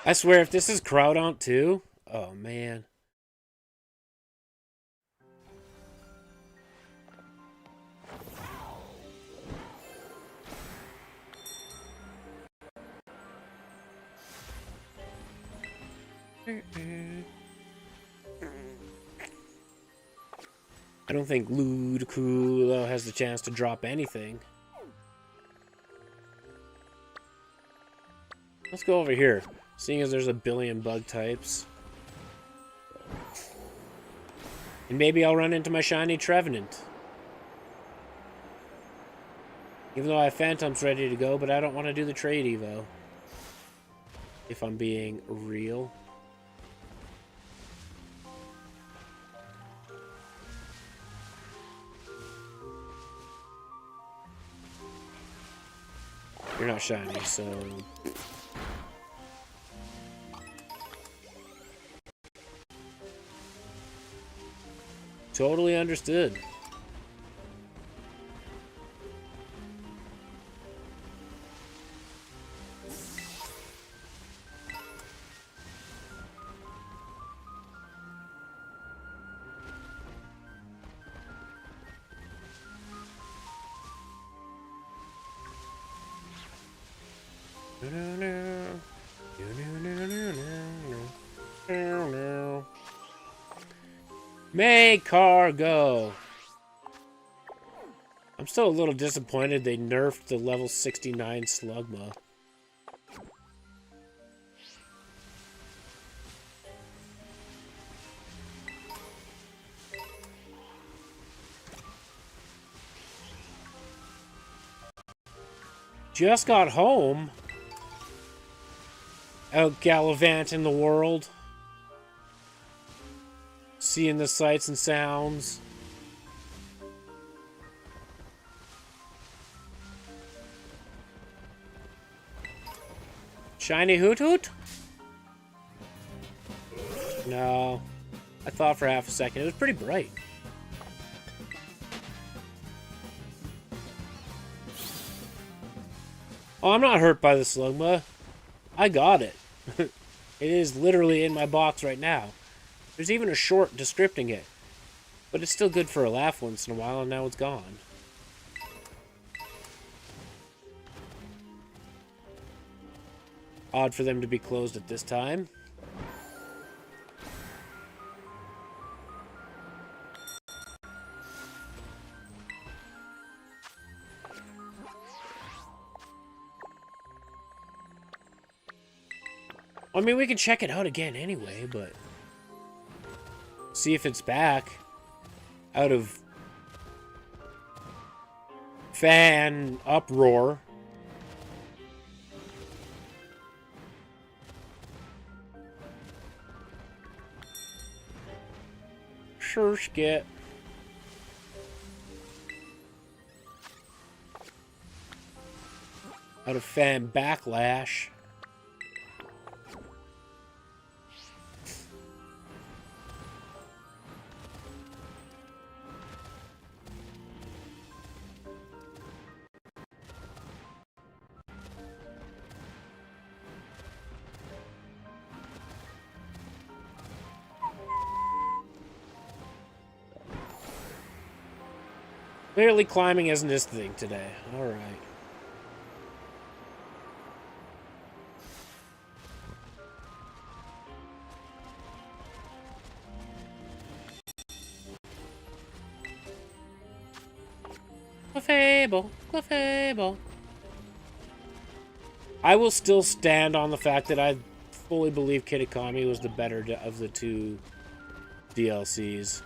I swear, if this is Groudon too... Oh, man. I don't think Ludicolo has the chance to drop anything. Let's go over here, seeing as there's a billion bug types. And maybe I'll run into my shiny Trevenant. Even though I have Phantoms ready to go, but I don't want to do the trade Evo. If I'm being real. You're not shiny, so... Totally understood. Make car go. I'm still a little disappointed they nerfed the level 69 Slugma. Just got home. Out gallivanting the world. Seeing the sights and sounds. Shiny Hoot Hoot? No. I thought for half a second. It was pretty bright. Oh, I'm not hurt by the Slugma. I got it. It is literally in my box right now. There's even a short descripting it. But it's still good for a laugh once in a while, and now it's gone. Odd for them to be closed at this time. I mean, we can check it out again anyway, but... see if it's back. Out of... fan uproar. Sure, skit. Out of fan backlash. Clearly climbing isn't his thing today. Alright. Clefable. I will still stand on the fact that I fully believe Kitakami was the better of the two DLCs.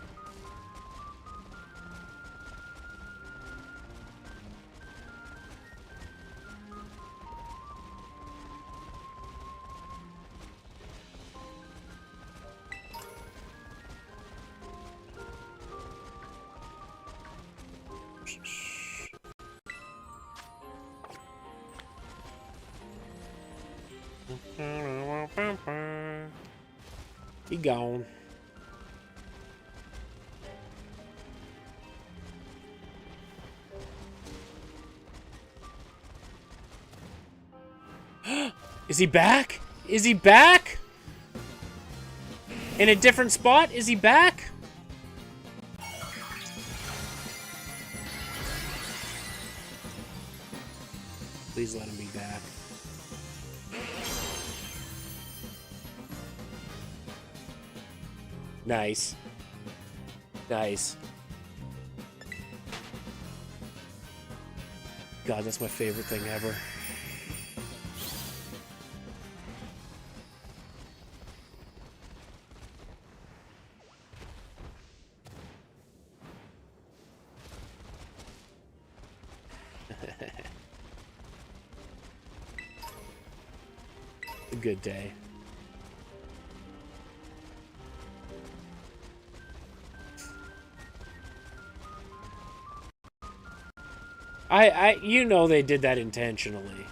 He gone. Is he back? Is he back? In a different spot? Is he back? Please let him be back. Nice. Nice. God, that's my favorite thing ever. A good day. You know they did that intentionally.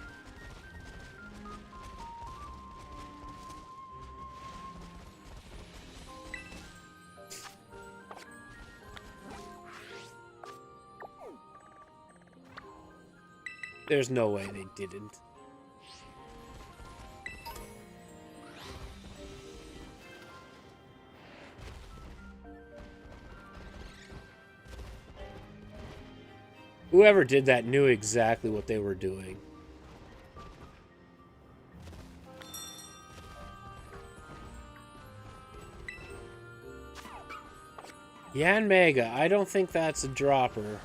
There's no way they didn't. Whoever did that knew exactly what they were doing. Yan Mega, I don't think that's a dropper.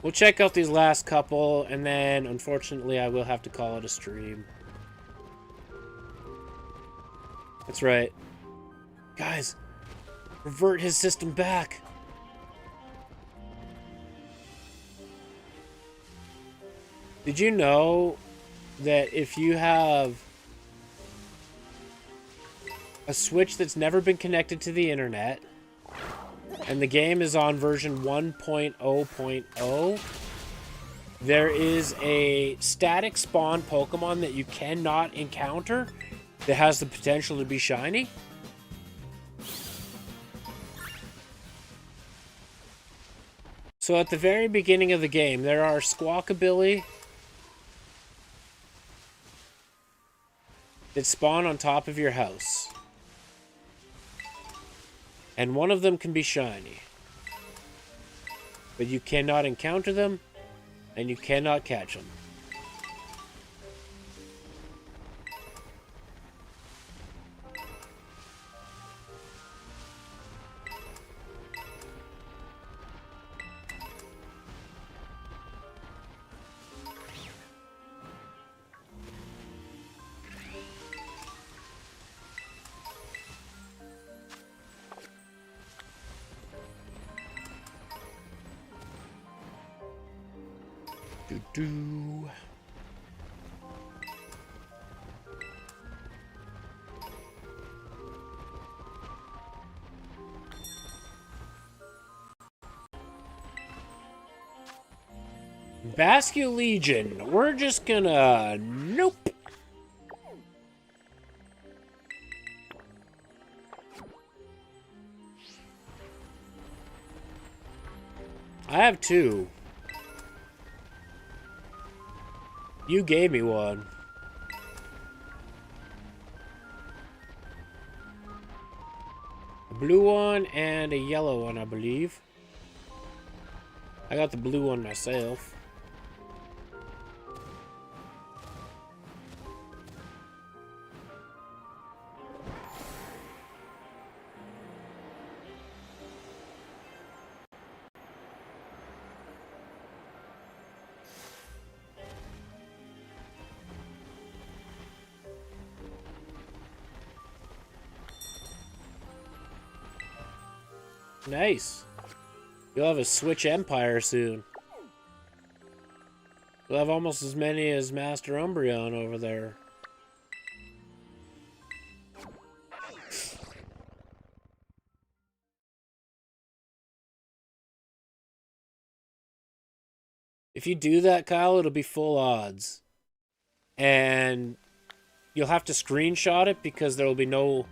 We'll check out these last couple, and then, unfortunately, I will have to call it a stream. That's right. Guys, revert his system back. Did you know that if you have a Switch that's never been connected to the internet, and the game is on version 1.0.0, there is a static spawn Pokemon that you cannot encounter that has the potential to be shiny? So at the very beginning of the game, there are Squawkabilly that spawn on top of your house. And one of them can be shiny. But you cannot encounter them, and you cannot catch them. Do-do. Basque Legion, we're just gonna... Nope. I have two. You gave me one. A blue one and a yellow one, I believe. I got the blue one myself. Nice. You'll have a Switch Empire soon. You'll have almost as many as Master Umbreon over there. If you do that, Kyle, it'll be full odds. And you'll have to screenshot it because there will be no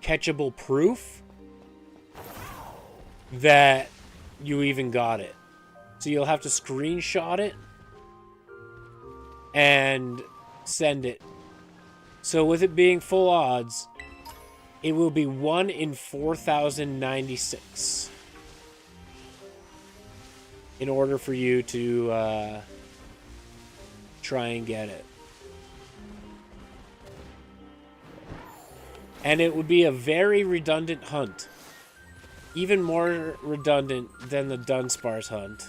catchable proof that you even got it. So you'll have to screenshot it and send it. So with it being full odds, It will be 1 in 4,096 in order for you to try and get it. And it would be a very redundant hunt. Even more redundant than the Dunsparce hunt.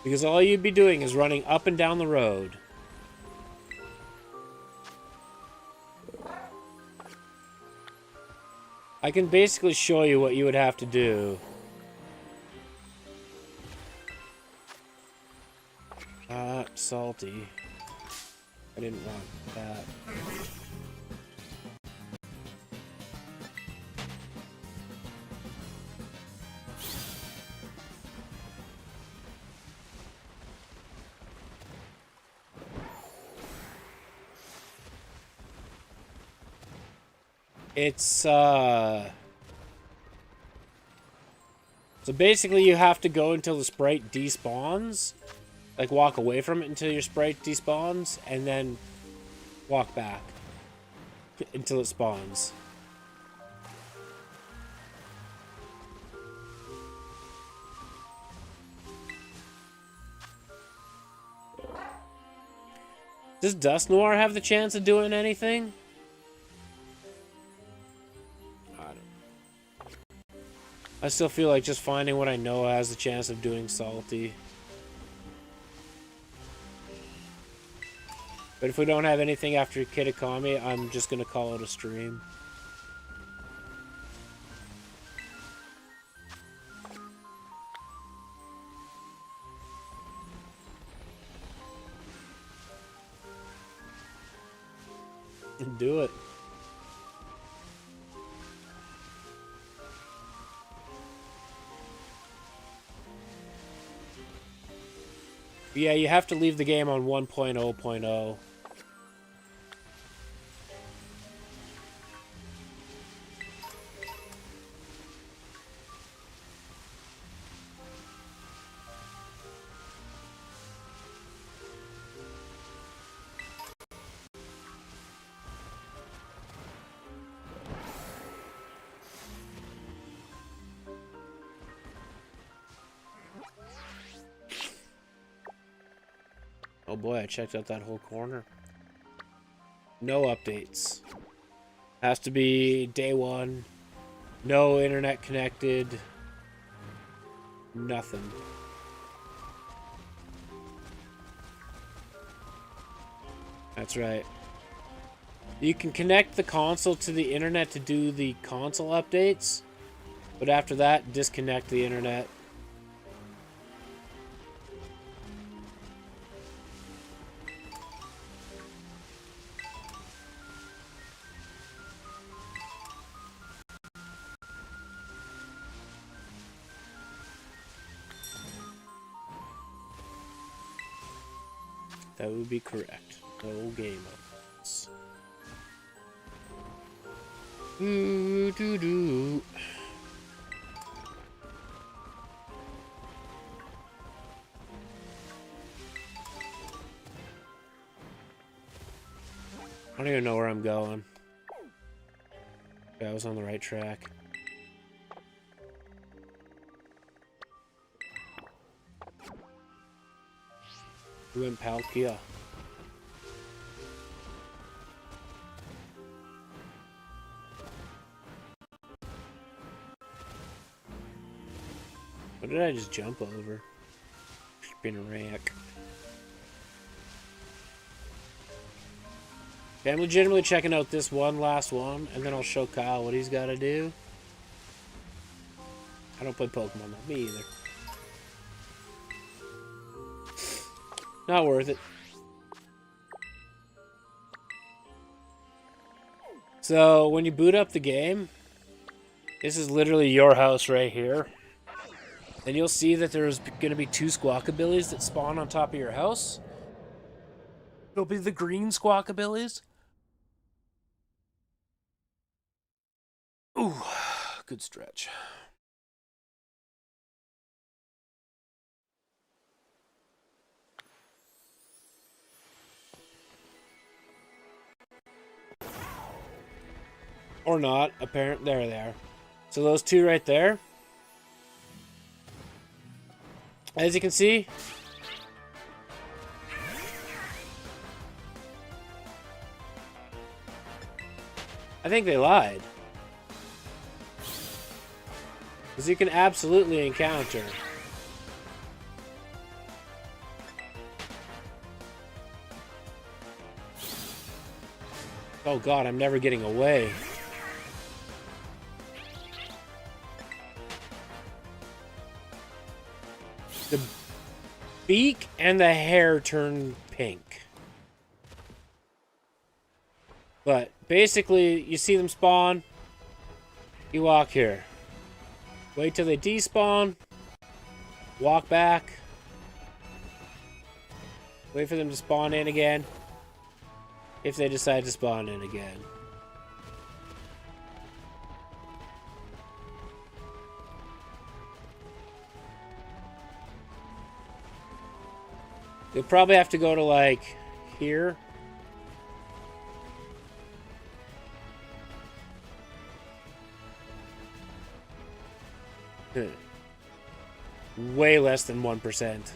Because all you'd be doing is running up and down the road. I can basically show you what you would have to do. Salty. I didn't want that. It's, so basically you have to go until the sprite despawns. Like, walk away from it until your sprite despawns, and then walk back until it spawns. Does Dust Noir have the chance of doing anything? I still feel like just finding what I know has the chance of doing Salty. But if we don't have anything after Kitakami, I'm just gonna call it a stream. Do it. Yeah, you have to leave the game on 1.0.0. Oh boy, I checked out that whole corner. No updates. Has to be day one. No internet connected. Nothing. That's right. You can connect the console to the internet to do the console updates, but after that, disconnect the internet. That would be correct. No game updates. Doo-doo-doo. I don't even know where I'm going. Yeah, I was on the right track. We went Palkia. What did I just jump over? Been a wreck. Okay, I'm legitimately checking out this last one, and then I'll show Kyle what he's got to do. I don't play Pokemon, though. Me either. Not worth it. So, when you boot up the game, this is literally your house right here. And you'll see that there's going to be 2 Squawkabillies that spawn on top of your house. It'll be the green Squawkabillies. Ooh, good stretch. Or not. Apparently, there they are. So those two right there. As you can see, I think they lied. Because you can absolutely encounter. Oh god, I'm never getting away. The beak and the hair turn pink. But basically, you see them spawn, you walk here. Wait till they despawn, walk back, wait for them to spawn in again, if they decide to spawn in again. You'll probably have to go to, like, here. Way less than 1%.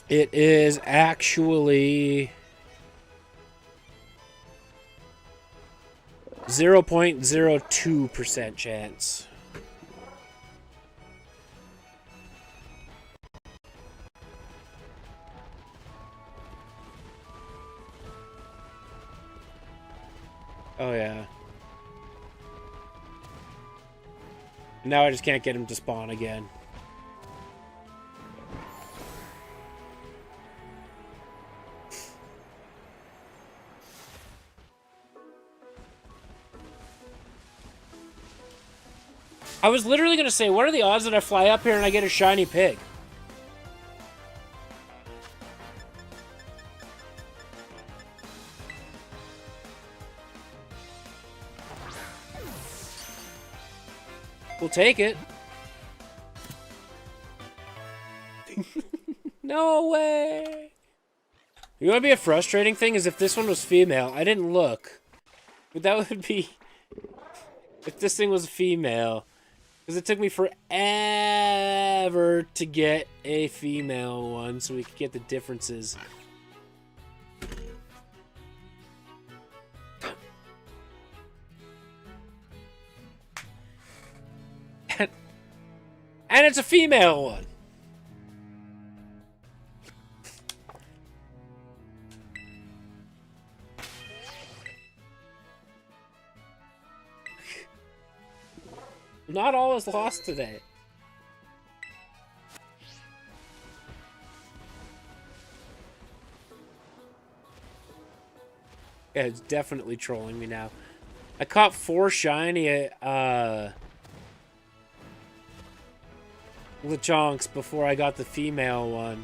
It is actually 0.02% chance. Oh yeah. Now I just can't get him to spawn again. I was literally going to say, what are the odds that I fly up here and I get a shiny pig? We'll take it. No way. You know what would be a frustrating thing is if this one was female. I didn't look. But that would be... If this thing was female... Because it took me forever to get a female one so we could get the differences. And it's a female one. Not all is lost today. Yeah, it's definitely trolling me now. I caught 4 shiny Lechonks before I got the female one.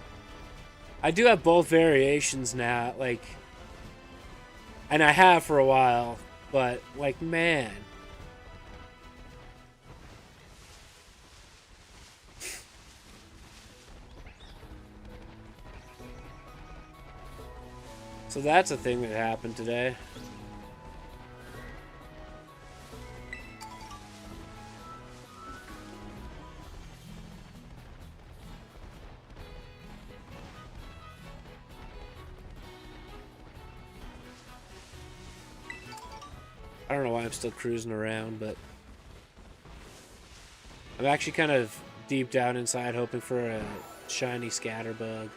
I do have both variations now, like, and I have for a while, but like, man. So that's a thing that happened today. I don't know why I'm still cruising around, but I'm actually kind of deep down inside hoping for a shiny scatterbug.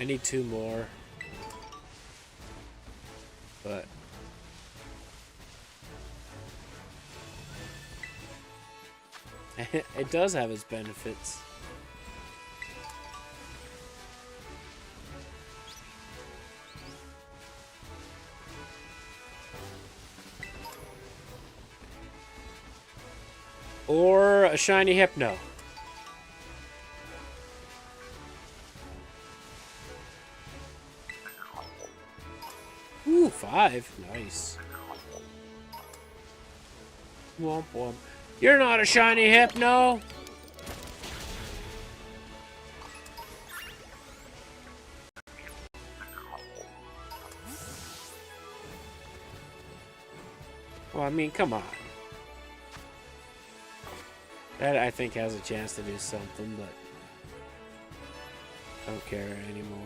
I need 2 more. But it does have its benefits. Or a shiny Hypno. 5. Nice. Womp womp. You're not a shiny Hypno. Well, I mean, come on. That, I think, has a chance to do something, but I don't care anymore.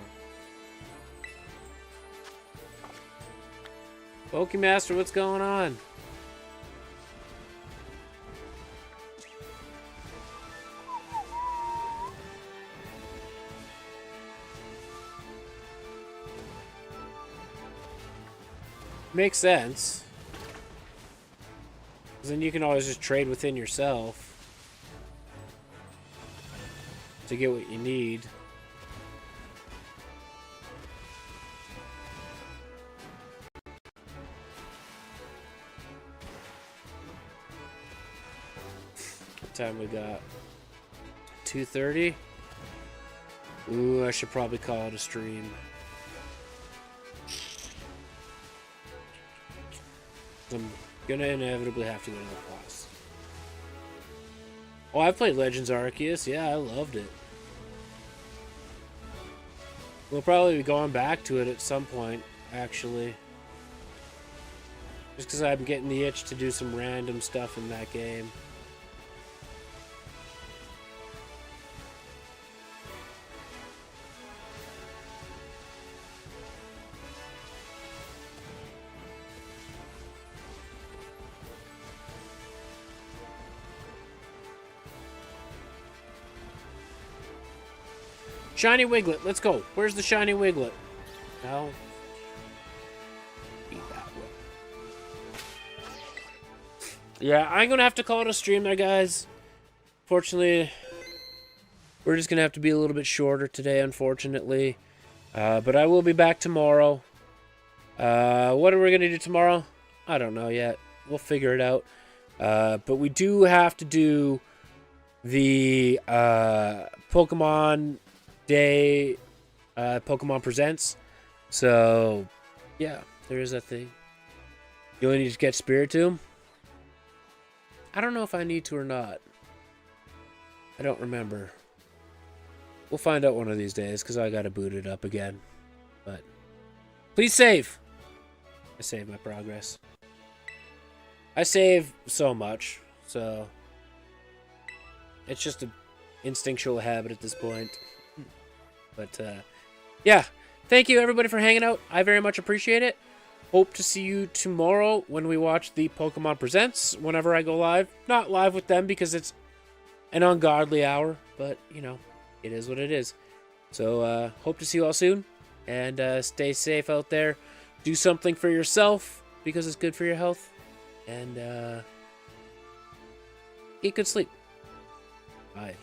Pokemaster, what's going on? Makes sense. 'Cause then you can always just trade within yourself to get what you need. What time we got? 2:30? Ooh, I should probably call it a stream. I'm gonna inevitably have to go to the class. Oh, I played Legends Arceus. Yeah, I loved it. We'll probably be going back to it at some point, actually. Just because I'm getting the itch to do some random stuff in that game. Shiny Wiglet, let's go. Where's the shiny Wiglet? No. Be that way. Yeah, I'm gonna have to call it a stream there, guys. Fortunately, we're just gonna have to be a little bit shorter today, unfortunately. But I will be back tomorrow. What are we gonna do tomorrow? I don't know yet. We'll figure it out. But we do have to do the Pokemon Day, Pokemon Presents. So, yeah, there is that thing. You only need to get Spiritomb? I don't know if I need to or not. I don't remember. We'll find out one of these days, because I gotta boot it up again. But, please save! I save my progress. I save so much, so it's just an instinctual habit at this point. But, yeah. Thank you, everybody, for hanging out. I very much appreciate it. Hope to see you tomorrow when we watch the Pokemon Presents, whenever I go live. Not live with them, because it's an ungodly hour. But, you know, it is what it is. So, hope to see you all soon. And, stay safe out there. Do something for yourself, because it's good for your health. And, get good sleep. Bye.